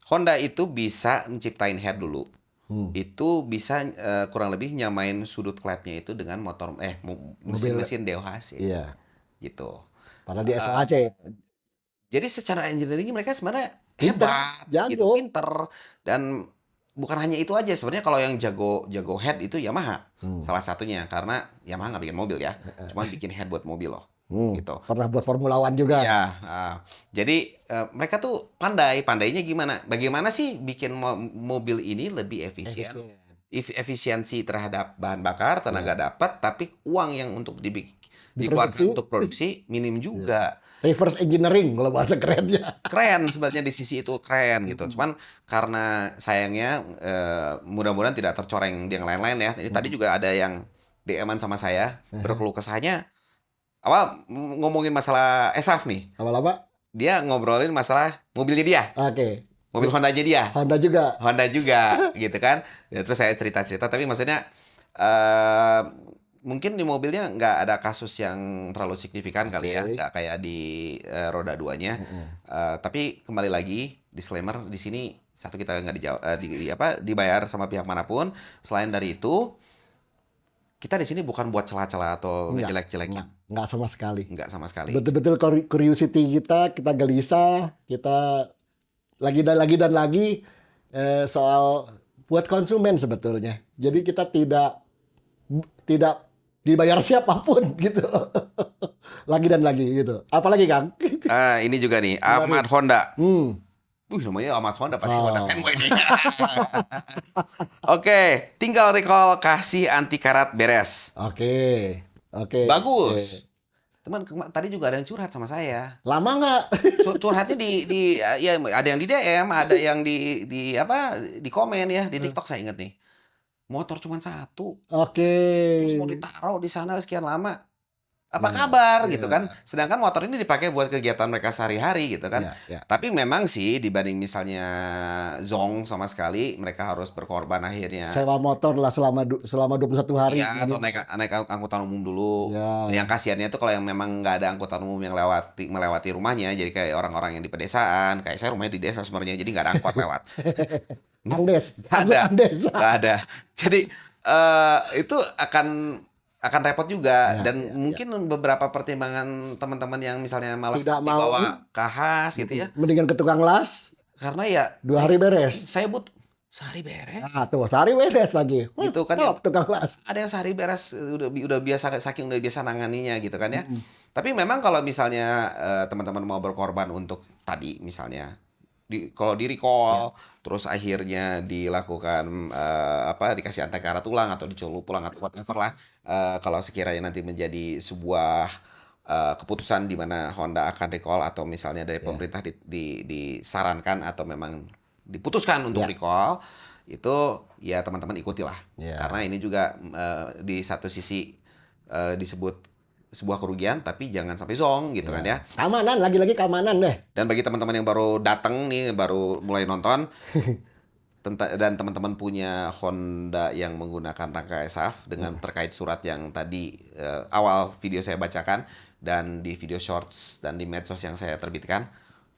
Speaker 1: Honda itu bisa menciptain head dulu.
Speaker 2: hmm.
Speaker 1: Itu bisa kurang lebih nyamain sudut klepnya itu dengan
Speaker 2: Mobil,
Speaker 1: mesin-mesin DOHC
Speaker 2: iya.
Speaker 1: gitu.
Speaker 2: Padahal di
Speaker 1: Eh,
Speaker 2: SOHC
Speaker 1: jadi secara engineering mereka sebenarnya
Speaker 2: pinter,
Speaker 1: hebat gitu,
Speaker 2: jago.
Speaker 1: pinter dan bukan hanya itu aja sebenarnya kalau yang jago jago head itu Yamaha
Speaker 2: Hmm.
Speaker 1: salah satunya karena Yamaha nggak bikin mobil ya, cuman bikin head buat mobil loh gitu.
Speaker 2: Pernah buat Formula One juga.
Speaker 1: Ya, jadi mereka tuh pandainya gimana? Bagaimana sih bikin mobil ini lebih efisien?
Speaker 2: Efisien.
Speaker 1: Efisiensi terhadap bahan bakar, tenaga
Speaker 2: Ya.
Speaker 1: dapat, tapi uang yang untuk dikeluarkan
Speaker 2: Diproduksi,
Speaker 1: untuk produksi minim
Speaker 2: ya.
Speaker 1: juga.
Speaker 2: Reverse engineering kalau bahasa kerennya.
Speaker 1: Keren sebenarnya di sisi itu keren gitu. Cuman karena sayangnya mudah-mudahan tidak tercoreng di yang lain-lain ya. Ini tadi juga ada yang DM-an sama saya berkeluh kesahnya awal ngomongin masalah ESAF nih.
Speaker 2: Lama-lama,
Speaker 1: Dia ngobrolin masalah mobilnya dia,
Speaker 2: oke.
Speaker 1: mobil Hondanya dia,
Speaker 2: Honda juga.
Speaker 1: Honda juga, gitu kan. Ya, terus saya cerita-cerita, tapi maksudnya eh mungkin di mobilnya nggak ada kasus yang terlalu signifikan kali ya,
Speaker 2: Oke.
Speaker 1: nggak kayak di roda duanya. Tapi kembali lagi, disclaimer di sini satu kita nggak dijawab, dibayar sama pihak manapun. Selain dari itu, kita di sini bukan buat celah-celah atau
Speaker 2: Enggak,
Speaker 1: ngejelek-jelekin,
Speaker 2: enggak sama sekali.
Speaker 1: nggak sama sekali.
Speaker 2: Betul-betul curiosity kita gelisah, kita lagi dan lagi soal buat konsumen sebetulnya. Jadi kita tidak dibayar siapapun gitu. Lagi dan lagi gitu. Apalagi Kang?
Speaker 1: Ini juga nih,
Speaker 2: Gimana nih?
Speaker 1: Ahmad Honda.
Speaker 2: Hmm.
Speaker 1: Namanya Ahmad Honda pasti Honda
Speaker 2: Oh.
Speaker 1: fanboy nih. Oke, tinggal recall kasih anti karat beres.
Speaker 2: Oke. Oke.
Speaker 1: Bagus. Teman tadi juga ada yang curhat sama saya.
Speaker 2: Lama nggak?
Speaker 1: Curhatnya ya ada yang di DM, ada yang di komen ya di TikTok saya inget nih. Motor cuma satu,
Speaker 2: Oke.
Speaker 1: terus mau ditaruh di sana sekian lama. Apa
Speaker 2: Nah,
Speaker 1: kabar gitu
Speaker 2: iya,
Speaker 1: kan? Sedangkan motor ini dipakai buat kegiatan mereka sehari-hari gitu kan.
Speaker 2: iya, iya.
Speaker 1: Tapi memang sih dibanding misalnya Zong sama sekali mereka harus berkorban akhirnya.
Speaker 2: Sewa motor lah selama 21 hari.
Speaker 1: Iya, atau naik angkutan umum dulu.
Speaker 2: Ya.
Speaker 1: Yang kasihannya tuh kalau yang memang nggak ada angkutan umum yang melewati rumahnya, jadi kayak orang-orang yang di pedesaan, kayak saya rumahnya di desa sebenarnya, jadi nggak ada angkot lewat.
Speaker 2: Andes.
Speaker 1: Nggak ada,
Speaker 2: Andes.
Speaker 1: nggak ada. Jadi itu akan repot juga
Speaker 2: Ya,
Speaker 1: dan
Speaker 2: ya, ya.
Speaker 1: mungkin beberapa pertimbangan teman-teman yang misalnya malas
Speaker 2: Tidak mau.
Speaker 1: dibawa ke khas gitu ya,
Speaker 2: Mendingan ke tukang las,
Speaker 1: karena ya
Speaker 2: 2 hari beres.
Speaker 1: saya sehari beres
Speaker 2: Nah, tuh, sehari beres lagi.
Speaker 1: gitu kan ya.
Speaker 2: Top, tukang las.
Speaker 1: Ada yang sehari beres udah biasa saking udah biasa nanganinya gitu kan ya.
Speaker 2: Mm-mm.
Speaker 1: Tapi memang kalau misalnya teman-teman mau berkorban untuk tadi misalnya kalau di recall terus akhirnya dilakukan dikasih anti-karat ulang atau dicolok pulang atau whatever lah. Kalau sekiranya nanti menjadi sebuah keputusan di mana Honda akan recall atau misalnya dari pemerintah disarankan atau memang diputuskan untuk
Speaker 2: Ya.
Speaker 1: recall, itu ya teman-teman ikutilah.
Speaker 2: Ya.
Speaker 1: Karena ini juga di satu sisi disebut sebuah kerugian, tapi jangan sampai zong gitu kan ya.
Speaker 2: Keamanan, lagi-lagi keamanan deh.
Speaker 1: Dan bagi teman-teman yang baru datang nih, baru mulai nonton, dan teman-teman punya Honda yang menggunakan rangka ESAF dengan terkait surat yang tadi awal video saya bacakan dan di video shorts dan di medsos yang saya terbitkan,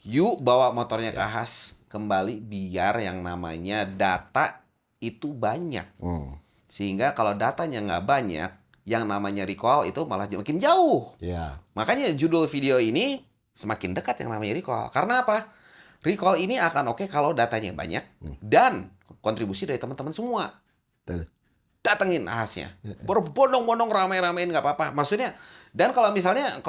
Speaker 1: yuk bawa motornya ke khas kembali biar yang namanya data itu banyak. Sehingga kalau datanya nggak banyak, yang namanya recall itu malah makin jauh.
Speaker 2: Ya.
Speaker 1: Makanya judul video ini semakin dekat yang namanya recall. Karena apa? Recall ini akan oke kalau datanya banyak dan kontribusi dari teman-teman semua.
Speaker 2: Betul.
Speaker 1: Datengin ahasnya. Berbondong-bondong rame-ramein nggak apa-apa. Maksudnya dan kalau misalnya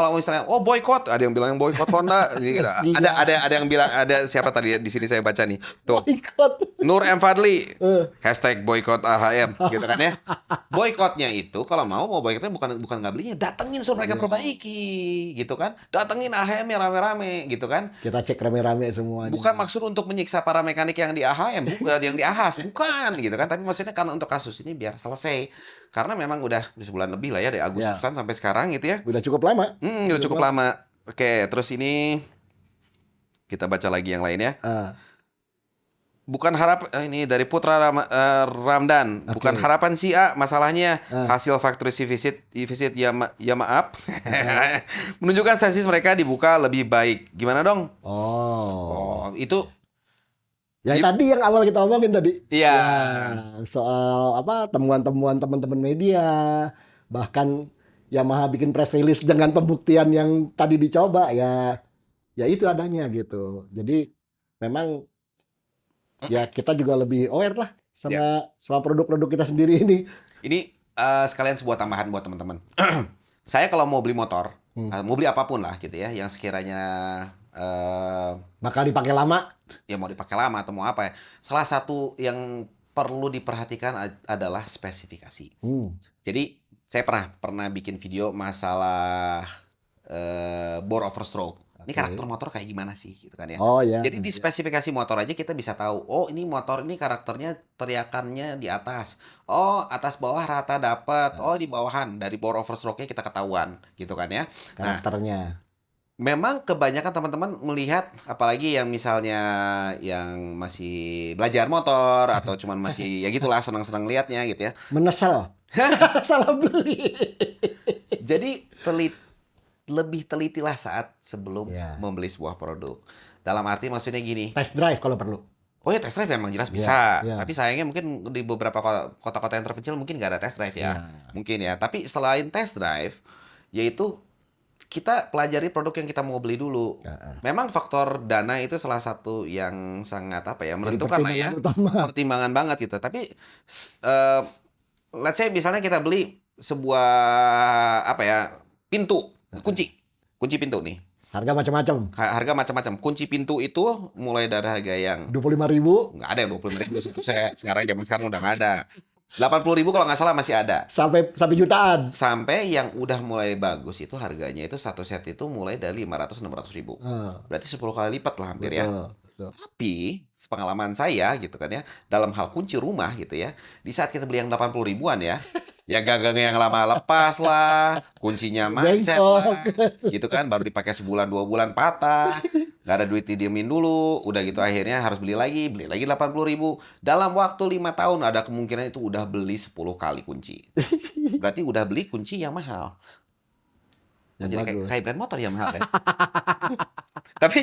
Speaker 1: oh boykot, ada yang bilang boykot Honda. ada yang bilang ada siapa tadi di sini saya baca nih. Tuh.
Speaker 2: Boykot.
Speaker 1: Nur M Fadli hashtag boykot AHM gitu kan ya. Boykotnya itu kalau mau boykotnya bukan nggak belinya, datengin suruh mereka perbaiki gitu kan. Datengin AHM yang rame-rame gitu kan.
Speaker 2: Kita cek rame-rame semuanya.
Speaker 1: Bukan maksud untuk menyiksa para mekanik yang di AHM, yang di AHAS, bukan gitu kan. Tapi maksudnya karena untuk kasus ini biar selesai. Karena memang udah sebulan lebih lah ya dari Agustusan sampai sekarang gitu ya.
Speaker 2: Udah cukup lama.
Speaker 1: Udah cukup lama. Oke, terus ini kita baca lagi yang lain ya. bukan ini dari Ramdan, bukan
Speaker 2: Oke.
Speaker 1: harapan si A, masalahnya
Speaker 2: Ah,
Speaker 1: hasil factory visit ya maaf menunjukkan sasis mereka dibuka lebih baik. Gimana dong?
Speaker 2: oh.
Speaker 1: Oh, itu
Speaker 2: Ya
Speaker 1: jadi
Speaker 2: tadi yang awal kita omongin tadi.
Speaker 1: iya.
Speaker 2: Ya, soal apa temuan-temuan teman-teman media, bahkan Yamaha bikin press release dengan pembuktian yang tadi dicoba ya, ya itu adanya gitu. Jadi memang ya kita juga lebih aware lah
Speaker 1: Ya.
Speaker 2: sama sama produk-produk kita sendiri ini.
Speaker 1: Ini sekalian sebuah tambahan buat teman-teman. Saya kalau mau beli motor,
Speaker 2: Hmm.
Speaker 1: mau beli apapun lah gitu ya, yang sekiranya eh,
Speaker 2: Bakal dipakai lama.
Speaker 1: ya mau dipakai lama atau mau apa ya. Salah satu yang perlu diperhatikan adalah spesifikasi.
Speaker 2: Hmm.
Speaker 1: Jadi saya pernah bikin video masalah bore overstroke. Ini
Speaker 2: Oke.
Speaker 1: karakter motor kayak gimana sih gitu kan ya.
Speaker 2: Oh ya.
Speaker 1: Jadi di spesifikasi motor aja kita bisa tahu, oh ini motor ini karakternya teriakannya di atas. Oh, atas bawah rata dapat. Oh, di bawahan dari bore overstroke-nya kita ketahuan gitu kan ya. Nah,
Speaker 2: Karakternya.
Speaker 1: memang kebanyakan teman-teman melihat apalagi yang misalnya yang masih belajar motor atau cuman masih ya gitulah senang-senang lihatnya gitu ya.
Speaker 2: Menesal. Salah beli.
Speaker 1: Jadi lebih telitilah saat sebelum
Speaker 2: Ya.
Speaker 1: membeli sebuah produk. Dalam arti maksudnya gini,
Speaker 2: Test drive kalau perlu.
Speaker 1: oh ya test drive memang jelas
Speaker 2: Ya,
Speaker 1: bisa,
Speaker 2: ya,
Speaker 1: tapi sayangnya mungkin di beberapa kota-kota yang terpencil mungkin nggak ada test drive ya,
Speaker 2: ya.
Speaker 1: mungkin ya. Tapi selain test drive, yaitu kita pelajari produk yang kita mau beli dulu.
Speaker 2: Ya.
Speaker 1: Memang faktor dana itu salah satu yang sangat apa ya
Speaker 2: Jadi
Speaker 1: menentukan lah ya,
Speaker 2: pertimbangan utama.
Speaker 1: pertimbangan banget gitu. Tapi let's say misalnya kita beli sebuah apa ya pintu kunci pintu nih.
Speaker 2: Harga macam-macam.
Speaker 1: Harga macam-macam. Kunci pintu itu mulai dari harga yang
Speaker 2: 25.000
Speaker 1: nggak ada yang 25.000 satu set. Sekarang zaman sekarang udah nggak ada. 80.000 kalau nggak salah masih ada.
Speaker 2: sampai sampai jutaan.
Speaker 1: Sampai yang udah mulai bagus itu harganya itu satu set itu mulai dari 500-600 ribu.
Speaker 2: Ah,
Speaker 1: Berarti 10 kali lipat lah hampir ya.
Speaker 2: betul, betul.
Speaker 1: Tapi sepengalaman saya gitu kan ya, dalam hal kunci rumah gitu ya, di saat kita beli yang 80 ribuan ya, ya gagang yang lama lepas lah, kuncinya macet
Speaker 2: Bengkok.
Speaker 1: lah, gitu kan, baru dipakai sebulan 2 bulan patah, nggak ada duit didiemin dulu, udah gitu akhirnya harus beli lagi 80 ribu. Dalam waktu 5 tahun ada kemungkinan itu udah beli 10 kali kunci. Berarti udah beli kunci yang mahal.
Speaker 2: Yang
Speaker 1: Jadi
Speaker 2: bagus.
Speaker 1: kayak brand motor yang mahal ya. Tapi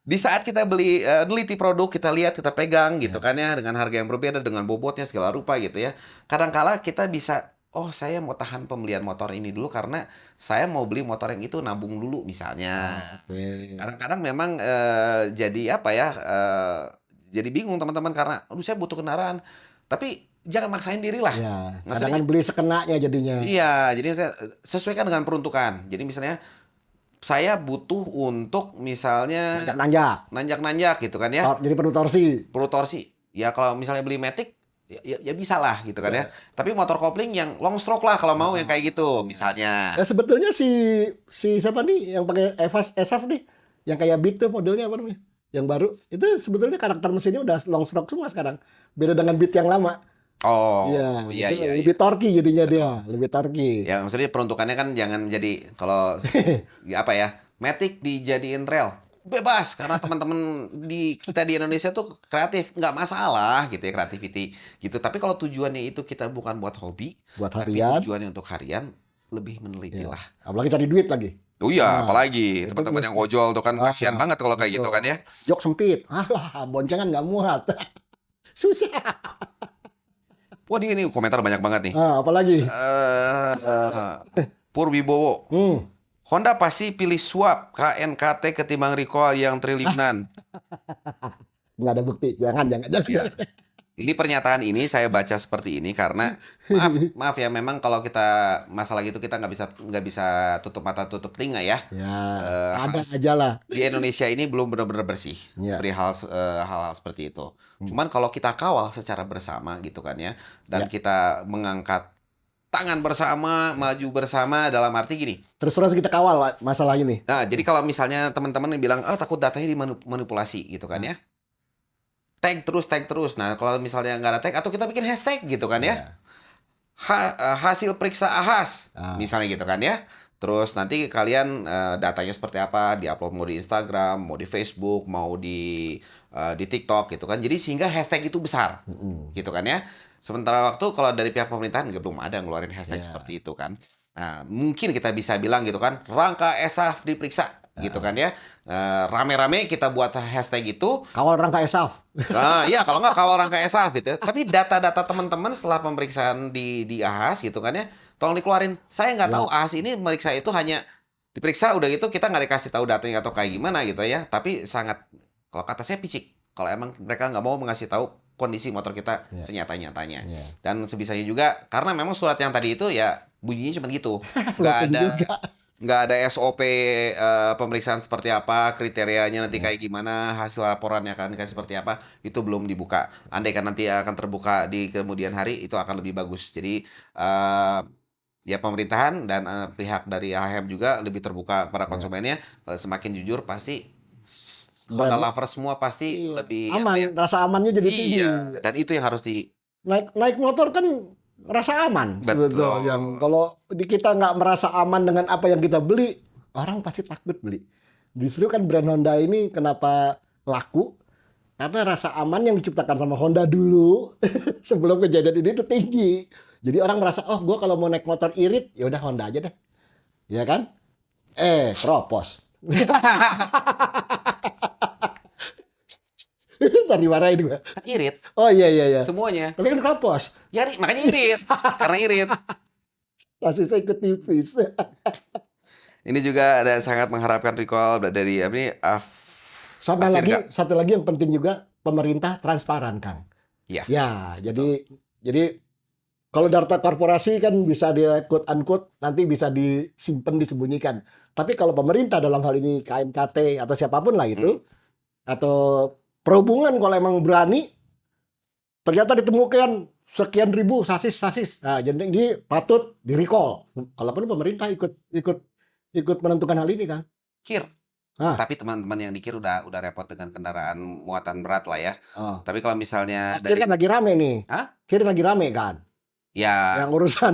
Speaker 1: di saat kita beli neliti produk, kita lihat, kita pegang gitu kan ya dengan harga yang berbeda, dengan bobotnya segala rupa gitu ya. Kadangkala kita bisa, oh saya mau tahan pembelian motor ini dulu karena saya mau beli motor yang itu nabung dulu misalnya.
Speaker 2: Oke.
Speaker 1: Kadang-kadang memang jadi apa ya? Jadi bingung teman-teman karena, aduh saya butuh kendaraan. Tapi jangan maksain diri lah.
Speaker 2: Ya,
Speaker 1: Maksudnya
Speaker 2: kadang beli sekenanya jadinya.
Speaker 1: iya, jadi saya sesuaikan dengan peruntukan. Jadi misalnya saya butuh untuk misalnya
Speaker 2: Nanjak-nanjak.
Speaker 1: nanjak-nanjak gitu kan ya.
Speaker 2: Jadi perlu torsi.
Speaker 1: Perlu torsi. Ya kalau misalnya beli Matic ya bisa lah gitu kan ya. Tapi motor kopling yang long stroke lah kalau mau yang kayak gitu misalnya.
Speaker 2: Sebetulnya si siapa nih yang pakai SF nih, yang kayak Beat tuh modelnya apa namanya? Yang baru itu sebetulnya karakter mesinnya udah long stroke semua sekarang. Beda dengan Beat yang lama.
Speaker 1: Oh,
Speaker 2: Iya,
Speaker 1: iya
Speaker 2: itu
Speaker 1: iya iya.
Speaker 2: lebih torky jadinya dia, lebih torky.
Speaker 1: Ya maksudnya peruntukannya kan jangan jadi kalau ya apa ya, Matic dijadiin trail. Bebas karena teman-teman kita di Indonesia tuh kreatif, nggak masalah gitu ya creativity gitu. Tapi kalau tujuannya itu kita bukan buat hobi,
Speaker 2: Buat
Speaker 1: tapi
Speaker 2: harian.
Speaker 1: tujuannya untuk harian, lebih meneliti
Speaker 2: Iya.
Speaker 1: lah.
Speaker 2: Apalagi cari duit lagi.
Speaker 1: Oh iya,
Speaker 2: Nah,
Speaker 1: apalagi
Speaker 2: itu
Speaker 1: teman-teman yang
Speaker 2: mesti.
Speaker 1: ojol tuh kan kasihan banget kalau kayak gitu
Speaker 2: Betul.
Speaker 1: kan ya.
Speaker 2: Jok sempit. Alah, boncengan nggak muat. Susah.
Speaker 1: Wah ini komentar banyak banget nih.
Speaker 2: Apalagi?
Speaker 1: Purwibowo,
Speaker 2: Hmm.
Speaker 1: Honda pasti pilih swap KNKT ketimbang recall yang triliunan.
Speaker 2: Nggak ada bukti. Jangan.
Speaker 1: Ya. Ini pernyataan ini saya baca seperti ini karena maaf ya memang kalau kita masalah gitu kita nggak bisa tutup mata tutup telinga ya.
Speaker 2: Ya, ada
Speaker 1: Hal-
Speaker 2: aja lah.
Speaker 1: Di Indonesia ini belum benar-benar bersih
Speaker 2: Ya.
Speaker 1: perihal hal-hal seperti itu. Cuman kalau kita kawal secara bersama gitu kan ya, dan kita mengangkat tangan bersama, maju bersama dalam arti gini.
Speaker 2: Terus kita kawal lah masalah ini.
Speaker 1: Nah, jadi kalau misalnya teman-teman yang bilang, takut datanya dimanipulasi gitu kan ya. Tag terus. Nah, kalau misalnya nggak ada tag, atau kita bikin hashtag gitu kan ya.
Speaker 2: Ya.
Speaker 1: Hasil periksa AHAS,
Speaker 2: Ah.
Speaker 1: misalnya gitu kan ya. Terus nanti kalian datanya seperti apa, diupload mau di Instagram, mau di Facebook, mau di TikTok gitu kan. Jadi sehingga hashtag itu besar, gitu kan ya. Sementara waktu kalau dari pihak pemerintahan nggak belum ada ngeluarin hashtag
Speaker 2: Ya.
Speaker 1: seperti itu kan. Nah, mungkin kita bisa bilang gitu kan, Rangka Esaf diperiksa gitu kan ya. Rame-rame kita buat hashtag itu.
Speaker 2: Kawal Rangka Esaf.
Speaker 1: Nah, ya kalau nggak kawal Rangka Esaf gitu ya. Tapi data-data teman-teman setelah pemeriksaan di AHAS gitu kan ya, tolong dikeluarin. Saya nggak tahu
Speaker 2: Ya.
Speaker 1: AHAS ini meriksa itu hanya diperiksa udah gitu kita nggak dikasih tahu datanya atau kayak gimana gitu ya. Tapi sangat kalau kata saya picik. Kalau emang mereka nggak mau mengasih tahu kondisi motor kita
Speaker 2: Ya.
Speaker 1: senyata-nyatanya.
Speaker 2: Ya.
Speaker 1: Dan sebisanya juga karena memang surat yang tadi itu ya bunyinya cuma gitu. Nggak
Speaker 2: Floating
Speaker 1: ada
Speaker 2: juga.
Speaker 1: nggak ada SOP pemeriksaan seperti apa, kriterianya nanti
Speaker 2: Ya.
Speaker 1: kayak gimana, hasil laporannya akan kayak seperti apa, itu belum dibuka. Andai kan nanti akan terbuka di kemudian hari, itu akan lebih bagus. Jadi ya pemerintahan dan pihak dari AHM juga lebih terbuka kepada
Speaker 2: Ya.
Speaker 1: konsumennya. Semakin jujur pasti Honda
Speaker 2: Brand
Speaker 1: lover semua pasti
Speaker 2: iya.
Speaker 1: lebih apa
Speaker 2: Aman,
Speaker 1: ya?
Speaker 2: rasa amannya jadi tinggi.
Speaker 1: Iya, dan itu yang harus
Speaker 2: Naik naik motor kan rasa aman sebetulnya.
Speaker 1: betul.
Speaker 2: Kalau di kita nggak merasa aman dengan apa yang kita beli, orang pasti takut beli. Justru kan brand Honda ini kenapa laku? Karena rasa aman yang diciptakan sama Honda dulu sebelum kejadian ini itu tinggi. Jadi orang merasa, oh gue kalau mau naik motor irit, ya udah Honda aja deh, ya kan? Keropos. Tadi marahin gue.
Speaker 1: Kan irit
Speaker 2: Oh iya iya iya.
Speaker 1: semuanya.
Speaker 2: Tapi kan keropos.
Speaker 1: Ya, makanya irit. Karena irit.
Speaker 2: Masih saya ikut tipis.
Speaker 1: Ini juga ada sangat mengharapkan recall dari apa nih
Speaker 2: Sama lagi,
Speaker 1: Afirga.
Speaker 2: satu lagi yang penting juga, pemerintah transparan, Kang.
Speaker 1: Ya,
Speaker 2: Ya, jadi kalau data korporasi kan bisa di quote unquote nanti bisa disimpan disembunyikan. Tapi kalau pemerintah dalam hal ini KNKT atau siapapun lah itu atau perhubungan kalau emang berani ternyata ditemukan sekian ribu sasis. Nah, jadi ini patut di recall. Kalaupun pemerintah ikut menentukan hal ini kan.
Speaker 1: kir.
Speaker 2: Ah.
Speaker 1: Tapi teman-teman yang dikir udah repot dengan kendaraan muatan berat lah ya.
Speaker 2: Oh.
Speaker 1: Tapi kalau misalnya
Speaker 2: Kir
Speaker 1: dari
Speaker 2: kan lagi rame nih.
Speaker 1: Hah?
Speaker 2: Kir lagi rame kan.
Speaker 1: Ya,
Speaker 2: Yang urusan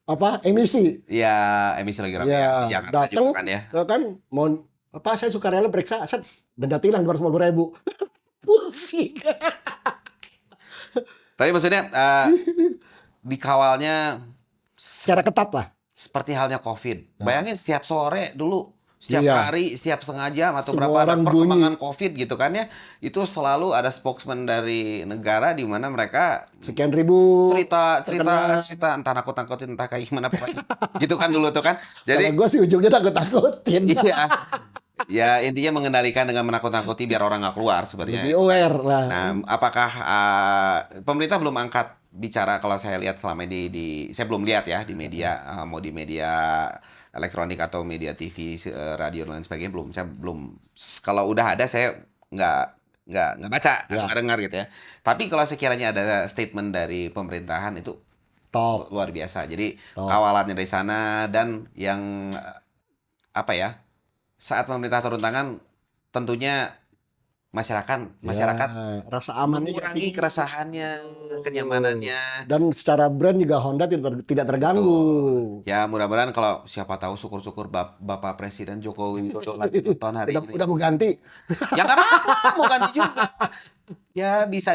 Speaker 2: apa emisi.
Speaker 1: ya emisi lagi rame
Speaker 2: Ya,
Speaker 1: ya. Jakarta
Speaker 2: datang
Speaker 1: juga kan ya.
Speaker 2: kan mau apa saya sukarela periksa set denda tilang 250.000. Pusing.
Speaker 1: Tapi maksudnya dikawalnya
Speaker 2: Secara ketat lah.
Speaker 1: seperti halnya COVID.
Speaker 2: Nah.
Speaker 1: Bayangin setiap sore dulu, setiap
Speaker 2: Iya.
Speaker 1: hari, setiap setengah jam atau
Speaker 2: Semua
Speaker 1: berapa ada
Speaker 2: orang
Speaker 1: perkembangan COVID gitu kan ya. Itu selalu ada spokesman dari negara di mana mereka
Speaker 2: Sekian ribu.
Speaker 1: cerita
Speaker 2: terkena.
Speaker 1: entah nakut-nakutin entah kayak gimana pokoknya. Gitu kan dulu tuh kan.
Speaker 2: Jadi
Speaker 1: Jadi
Speaker 2: gue sih ujungnya takut-takutin.
Speaker 1: iya. Ya intinya mengendalikan dengan menakut-nakuti biar orang nggak keluar sebenarnya.
Speaker 2: Lebih aware lah.
Speaker 1: Nah, apakah pemerintah belum angkat bicara kalau saya lihat selama ini saya belum lihat ya di media mau di media elektronik atau media TV, radio dan lain sebagainya belum. Saya belum kalau udah ada saya nggak baca,
Speaker 2: Ya.
Speaker 1: nggak dengar gitu ya. Tapi kalau sekiranya ada statement dari pemerintahan itu
Speaker 2: Top.
Speaker 1: luar biasa. Jadi
Speaker 2: Top.
Speaker 1: kawalannya dari sana dan yang apa ya? Saat pemerintah turun tangan tentunya masyarakat
Speaker 2: Ya, rasa amannya
Speaker 1: mengurangi
Speaker 2: tinggi.
Speaker 1: keresahannya, kenyamanannya.
Speaker 2: Dan secara brand juga Honda tidak terganggu.
Speaker 1: Ya mudah-mudahan kalau siapa tahu syukur-syukur Bapak Presiden Joko Widodo lagi nonton hari ini.
Speaker 2: Udah mau ganti.
Speaker 1: Ya nggak apa-apa, mau ganti juga. Ya bisa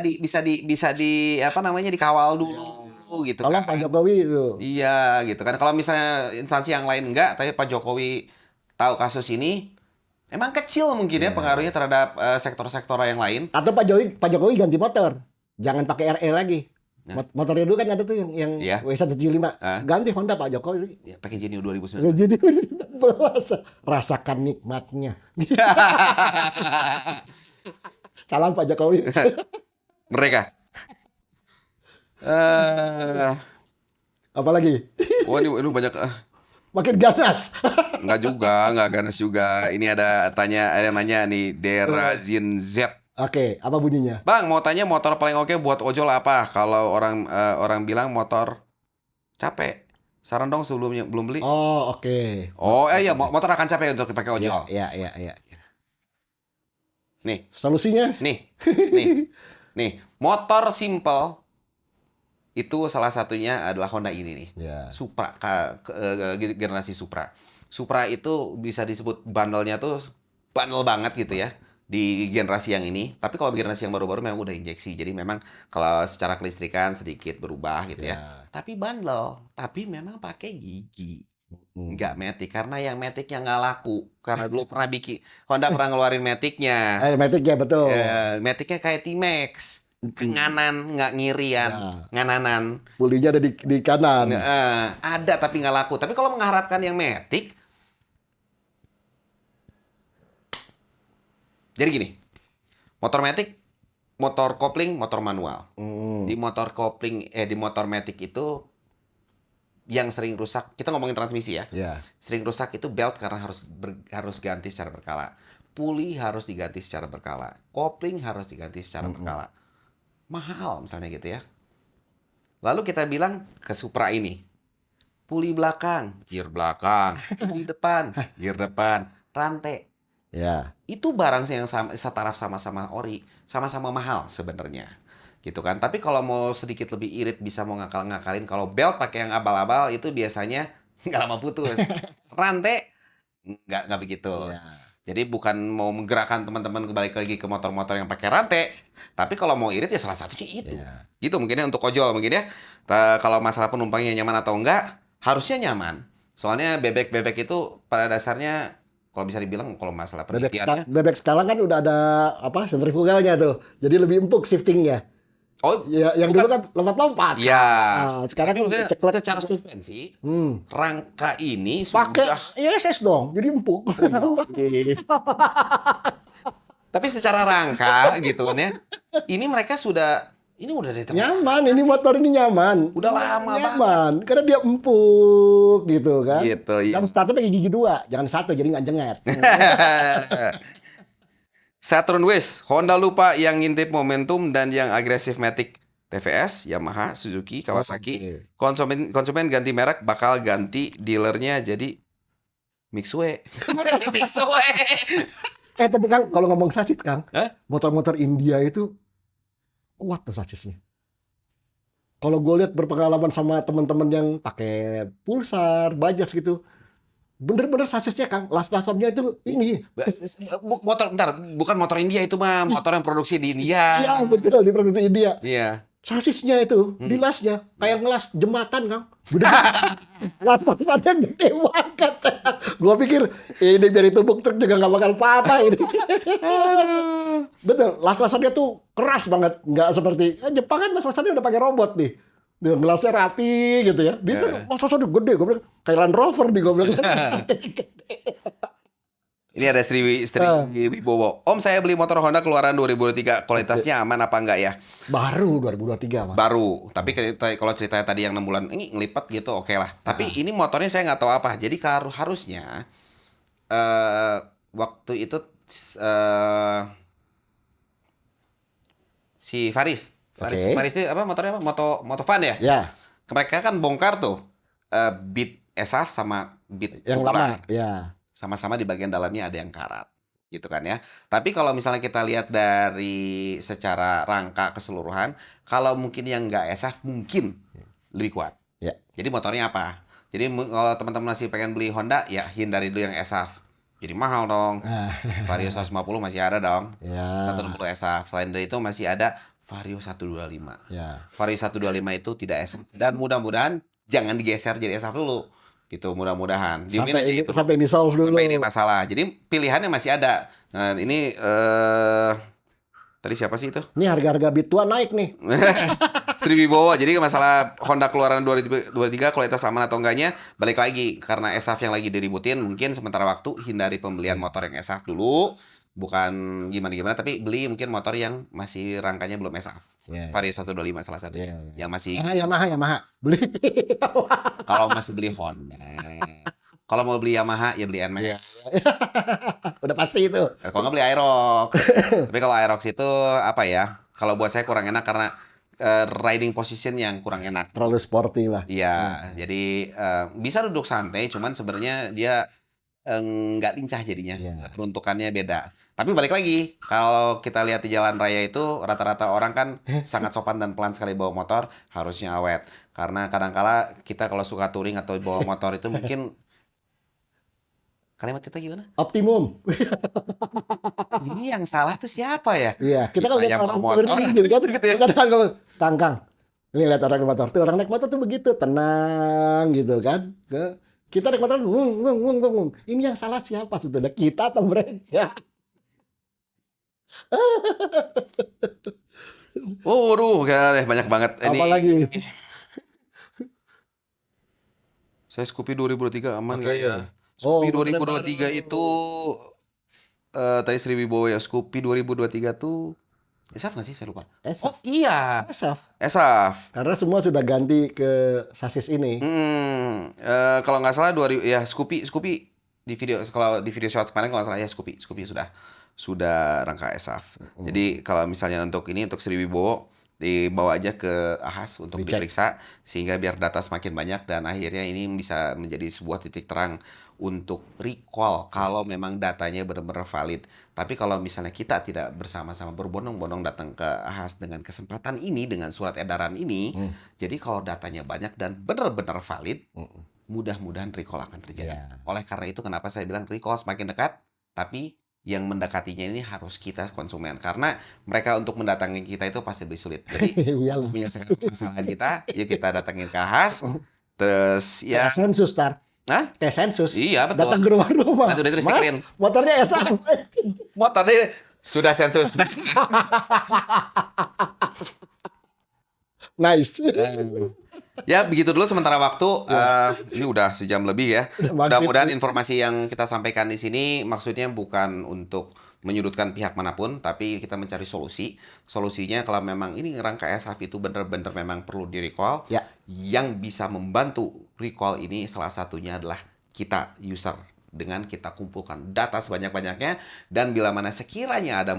Speaker 1: di apa namanya dikawal dulu gitu
Speaker 2: Tolong
Speaker 1: kan.
Speaker 2: Pak Jokowi itu.
Speaker 1: Iya gitu kan. Kalau misalnya instansi yang lain enggak, tapi Pak Jokowi tahu kasus ini, emang kecil mungkin ya pengaruhnya terhadap sektor-sektor yang lain.
Speaker 2: Atau Pak Jokowi ganti motor. Jangan pakai RE lagi.
Speaker 1: Nah.
Speaker 2: Motornya dulu kan ada tuh yang
Speaker 1: Iya.
Speaker 2: W175.
Speaker 1: Ah.
Speaker 2: Ganti Honda Pak Jokowi.
Speaker 1: Ya, pakai Genio 2009.
Speaker 2: Jadi rasakan nikmatnya. Salam Pak Jokowi.
Speaker 1: Mereka.
Speaker 2: Apalagi
Speaker 1: Wah ini banyak.
Speaker 2: makin ganas.
Speaker 1: Nggak ganas juga. Ini ada yang nanya nih, Derazin Z.
Speaker 2: Oke, apa bunyinya?
Speaker 1: Bang, mau tanya motor paling oke buat ojol apa? Kalau orang bilang motor capek. Saran dong sebelumnya belum beli.
Speaker 2: Oh, oke.
Speaker 1: Oh, iya motor akan capek untuk dipakai ojol.
Speaker 2: Iya.
Speaker 1: Nih,
Speaker 2: Solusinya?
Speaker 1: nih. Motor simple itu salah satunya adalah Honda ini nih.
Speaker 2: Ya.
Speaker 1: Supra generasi Supra. Supra itu bisa disebut bandelnya tuh bandel banget gitu ya di generasi yang ini. Tapi kalau generasi yang baru-baru memang udah injeksi. Jadi memang kalau secara kelistrikan sedikit berubah gitu ya.
Speaker 2: Ya.
Speaker 1: Tapi bandel, tapi memang pakai gigi. Nggak
Speaker 2: Hmm.
Speaker 1: Matic karena yang Maticnya nggak laku. Karena dulu pernah bikin Honda pernah ngeluarin Maticnya.
Speaker 2: Matic ya betul.
Speaker 1: Maticnya kayak T-Max.
Speaker 2: Mm-mm.
Speaker 1: Nganan, nggak ngirian,
Speaker 2: Ya,
Speaker 1: ngananan.
Speaker 2: pulinya ada di kanan.
Speaker 1: Nggak, ada tapi nggak laku. Tapi kalau mengharapkan yang Matic, jadi gini, motor Matic, motor kopling, motor manual.
Speaker 2: Hmm.
Speaker 1: Di motor Matic itu yang sering rusak, kita ngomongin transmisi ya.
Speaker 2: Ya.
Speaker 1: Sering rusak itu belt karena harus ganti secara berkala. Puli harus diganti secara berkala. Kopling harus diganti secara
Speaker 2: Mm-mm.
Speaker 1: berkala. Mahal misalnya gitu ya. Lalu kita bilang ke Supra ini, puli belakang, gear belakang, puli depan, gear depan, rantai.
Speaker 2: Ya.
Speaker 1: Itu barang yang setaraf sama-sama ori, sama-sama mahal sebenarnya. Gitu kan. Tapi kalau mau sedikit lebih irit bisa mau ngakal-ngakalin kalau belt pakai yang abal-abal itu biasanya nggak lama putus. Rantai nggak begitu.
Speaker 2: Ya.
Speaker 1: Jadi bukan mau menggerakkan teman-teman balik lagi ke motor-motor yang pakai rantai, tapi kalau mau irit ya salah satunya itu.
Speaker 2: Ya.
Speaker 1: Gitu mungkin ya untuk ojol mungkin ya. Kalau masalah penumpangnya nyaman atau enggak, harusnya nyaman. Soalnya bebek-bebek itu pada dasarnya kalau bisa dibilang kalau masalah penelitiannya,
Speaker 2: Bebek sekarang kan udah ada apa sentrifugalnya tuh. Jadi lebih empuk shiftingnya.
Speaker 1: oh
Speaker 2: Ya, yang dulu
Speaker 1: bukan,
Speaker 2: kan lompat-lompat.
Speaker 1: ya.
Speaker 2: Sekarang
Speaker 1: Tapi maksudnya
Speaker 2: ceklek.
Speaker 1: secara suspensi,
Speaker 2: Hmm.
Speaker 1: rangka ini
Speaker 2: Pakai
Speaker 1: sudah,
Speaker 2: ISS dong, jadi empuk.
Speaker 1: tapi secara rangka gitu kan ya, ini mereka sudah, ini udah dari tahun
Speaker 2: Nyaman,
Speaker 1: kapan
Speaker 2: ini
Speaker 1: sih?
Speaker 2: motor ini nyaman.
Speaker 1: Udah lama banget.
Speaker 2: Nyaman, karena dia empuk gitu kan.
Speaker 1: Gitu, iya.
Speaker 2: Dan startnya pakai gigi dua, jangan satu, jadi nggak jenget.
Speaker 1: Saturn West, Honda lupa yang ngintip momentum dan yang agresif Matic. TVS, Yamaha, Suzuki, Kawasaki.
Speaker 2: Oke.
Speaker 1: Konsumen ganti merek bakal ganti dealernya jadi Mixue. Mixue.
Speaker 2: Tapi Kang, kalau ngomong sasis Kang,
Speaker 1: Hah?
Speaker 2: motor-motor India itu kuat tuh sasisnya. Kalau gue lihat berpengalaman sama teman-teman yang pakai Pulsar, Bajaj gitu, bener-bener sasisnya Kang, las-lasannya itu ini.
Speaker 1: Motor, bentar, bukan motor India itu mah, motor yang produksi di India.
Speaker 2: Ya betul, di produksi India.
Speaker 1: Iya.
Speaker 2: Sasisnya itu, di lasnya, kayak ngelas jembatan Kang. Las-lasannya gede banget. Gue pikir, ini biar ditumbuk truk juga nggak bakal patah ini. Betul, las-lasannya tuh keras banget. Nggak seperti, Jepang kan las-lasannya udah pakai robot nih. Dia gelasnya rapi gitu ya. Dia tuh las-lasannya gede. Gue bilang, kayak Land Rover nih gue bilang.
Speaker 1: Ini ada Sri Wibowo. Om, saya beli motor Honda keluaran 2023. Kualitasnya aman apa enggak ya?
Speaker 2: Baru 2023 Mas.
Speaker 1: Baru. Tapi kalau ceritanya tadi yang 6 bulan ini ngelipat gitu, oke lah. Tapi ini motornya saya nggak tahu apa. Jadi harusnya waktu itu eh, si
Speaker 2: Oke.
Speaker 1: Faris itu apa motornya apa? Motovan ya?
Speaker 2: Ya,
Speaker 1: Mereka kan bongkar tuh Beat ESAF sama Beat
Speaker 2: yang
Speaker 1: Ultra.
Speaker 2: lama. Ya.
Speaker 1: Sama-sama di bagian dalamnya ada yang karat gitu kan ya. Tapi kalau misalnya kita lihat dari secara rangka keseluruhan, kalau mungkin yang nggak ESAF mungkin lebih kuat.
Speaker 2: Ya.
Speaker 1: Jadi motornya apa? Jadi kalau teman-teman masih pengen beli Honda, ya hindari dulu yang ESAF. Jadi mahal dong. Vario 150 masih ada dong.
Speaker 2: Ya.
Speaker 1: 160 ESAF. Selain dari itu masih ada Vario 125.
Speaker 2: Ya.
Speaker 1: Vario 125 itu tidak ESAF. Dan mudah-mudahan jangan digeser jadi ESAF dulu. Gitu mudah-mudahan. Diemin aja itu.
Speaker 2: Sampai ini solve dulu.
Speaker 1: Sampai ini masalah. Jadi pilihannya masih ada. Nah, ini tadi siapa sih itu?
Speaker 2: Ini harga-harga Bit2 naik nih.
Speaker 1: Sri Wibowo. Jadi masalah Honda keluaran 2023 kualitas aman atau enggaknya balik lagi karena ESAF yang lagi diributin, mungkin sementara waktu hindari pembelian motor yang ESAF dulu. Bukan gimana-gimana, tapi beli mungkin motor yang masih rangkanya belum ESAF.
Speaker 2: Ya.
Speaker 1: Vario 125 salah satunya. Yang masih
Speaker 2: Yamaha. Beli.
Speaker 1: kalau masih beli Honda. Kalau mau beli Yamaha ya beli NMAX.
Speaker 2: Udah pasti itu.
Speaker 1: Kalau nggak beli Aerox. Tapi kalau Aerox itu apa ya? Kalau buat saya kurang enak karena riding position yang kurang enak.
Speaker 2: Terlalu sporty lah.
Speaker 1: Iya, jadi bisa duduk santai, cuman sebenarnya dia nggak lincah jadinya.
Speaker 2: Iya.
Speaker 1: Peruntukannya beda. Tapi balik lagi, kalau kita lihat di jalan raya itu rata-rata orang kan sangat sopan dan pelan sekali bawa motor, harusnya awet. Karena kadangkala kita kalau suka touring atau bawa motor itu mungkin Kalimat kita gimana?
Speaker 2: Optimum.
Speaker 1: Ini yang salah tuh siapa ya?
Speaker 2: Iya, kita kan
Speaker 1: Kita
Speaker 2: lihat
Speaker 1: yang
Speaker 2: orang
Speaker 1: bawa motor
Speaker 2: touring gitu kan.
Speaker 1: gitu ya.
Speaker 2: Kadang kalau Kang, ini lihat orang naik motor tuh, orang naik motor tuh begitu tenang gitu kan. Kita naik motor, wung, wung, wung, wung, wung. Ini yang salah siapa sebetulnya? Kita atau mereka?
Speaker 1: Oh, waduh, banyak banget. Ini
Speaker 2: Apalagi?
Speaker 1: saya Scoopy 2023 aman
Speaker 2: Oke.
Speaker 1: nggak ya?
Speaker 2: Oh,
Speaker 1: Scoopy
Speaker 2: motornya
Speaker 1: 2023
Speaker 2: baru.
Speaker 1: itu tadi Sri Wibowo ya. Scoopy 2023 tuh Esaf nggak sih? Saya lupa. Oh
Speaker 2: Esaf.
Speaker 1: iya,
Speaker 2: Esaf.
Speaker 1: Esaf.
Speaker 2: Karena semua sudah ganti ke sasis ini.
Speaker 1: Kalau nggak salah 2000 ya Scoopy Scoopy di video kalau di video short kemarin kalau nggak salah ya Scoopy sudah rangka ESAF. Jadi kalau misalnya untuk ini untuk Sri Wibowo dibawa aja ke AHAS untuk
Speaker 2: Dicek.
Speaker 1: diperiksa sehingga biar data semakin banyak dan akhirnya ini bisa menjadi sebuah titik terang untuk recall kalau memang datanya benar-benar valid. Tapi kalau misalnya kita tidak bersama-sama berbondong-bondong datang ke AHAS dengan kesempatan ini dengan surat edaran ini, jadi kalau datanya banyak dan benar-benar valid, mudah-mudahan recall akan terjadi.
Speaker 2: Ya.
Speaker 1: Oleh karena itu kenapa saya bilang recall semakin dekat, tapi yang mendekatinya ini harus kita konsumen karena mereka untuk mendatangi kita itu pasti lebih sulit. Jadi
Speaker 2: Iyalah.
Speaker 1: untuk menyelesaikan permasalahan kita, yuk kita datangin ke AHAS. Terus ya,
Speaker 2: Kayak sensus, Tar.
Speaker 1: Hah?
Speaker 2: Kayak sensus.
Speaker 1: Iya betul.
Speaker 2: Datang ke rumah-rumah.
Speaker 1: Nanti udah
Speaker 2: Mas,
Speaker 1: distikerin.
Speaker 2: motornya Esaf.
Speaker 1: Motornya sudah sensus.
Speaker 2: Nice.
Speaker 1: Ya begitu dulu sementara waktu. Ini udah sejam lebih ya.
Speaker 2: Udah maghrib.
Speaker 1: Mudah-mudahan informasi yang kita sampaikan di sini maksudnya bukan untuk menyudutkan pihak manapun, tapi kita mencari solusi. Solusinya kalau memang ini rangka ESAF itu benar-benar memang perlu di recall.
Speaker 2: Ya.
Speaker 1: Yang bisa membantu recall ini salah satunya adalah kita user dengan kita kumpulkan data sebanyak-banyaknya dan bila mana sekiranya ada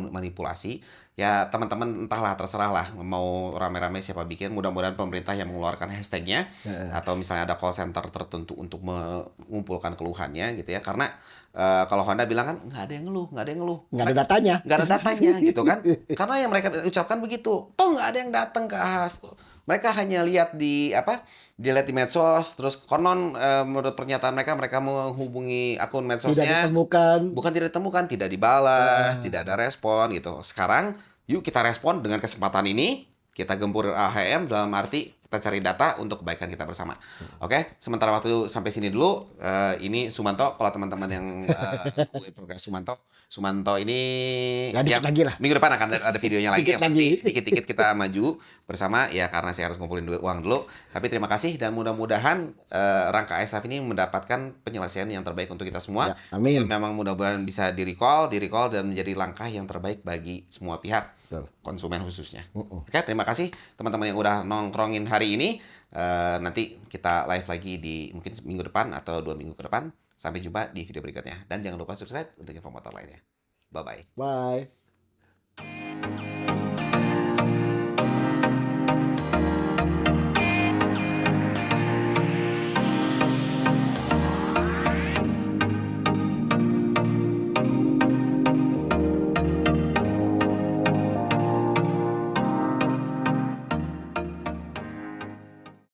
Speaker 1: manipulasi ya teman-teman entahlah terserah lah mau rame-rame siapa bikin mudah-mudahan pemerintah yang mengeluarkan hashtagnya atau misalnya ada call center tertentu untuk mengumpulkan keluhannya gitu ya karena kalau Honda bilang kan nggak ada yang ngeluh
Speaker 2: Nggak ada datanya.
Speaker 1: nggak ada datanya gitu kan karena yang mereka ucapkan begitu toh nggak ada yang datang ke AHAS mereka hanya lihat di dilihat di medsos terus konon menurut pernyataan mereka menghubungi akun
Speaker 2: Tidak
Speaker 1: medsosnya
Speaker 2: ditemukan.
Speaker 1: bukan tidak ditemukan tidak dibalas tidak ada respon gitu sekarang yuk kita respon dengan kesempatan ini kita gempur AHM dalam arti kita cari data untuk kebaikan kita bersama. Oke, sementara waktu sampai sini dulu. Ini Sumanto. Kalau teman-teman yang progres Sumanto ini
Speaker 2: Ya, dikit lagi lah.
Speaker 1: minggu depan akan ada videonya lagi.
Speaker 2: Dikit
Speaker 1: Yang pasti
Speaker 2: lagi.
Speaker 1: dikit-dikit kita maju bersama ya karena saya harus ngumpulin uang dulu. Tapi terima kasih dan mudah-mudahan rangka ESAF ini mendapatkan penyelesaian yang terbaik untuk kita semua.
Speaker 2: Ya, amin.
Speaker 1: Memang mudah-mudahan bisa di-recall dan menjadi langkah yang terbaik bagi semua pihak.
Speaker 2: Betul.
Speaker 1: Konsumen khususnya. Oke, terima kasih teman-teman yang udah nongkrongin hari ini. Nanti kita live lagi di mungkin minggu depan atau 2 minggu ke depan. Sampai jumpa di video berikutnya. Dan jangan lupa subscribe untuk info motor lainnya. Bye-bye.
Speaker 2: Bye.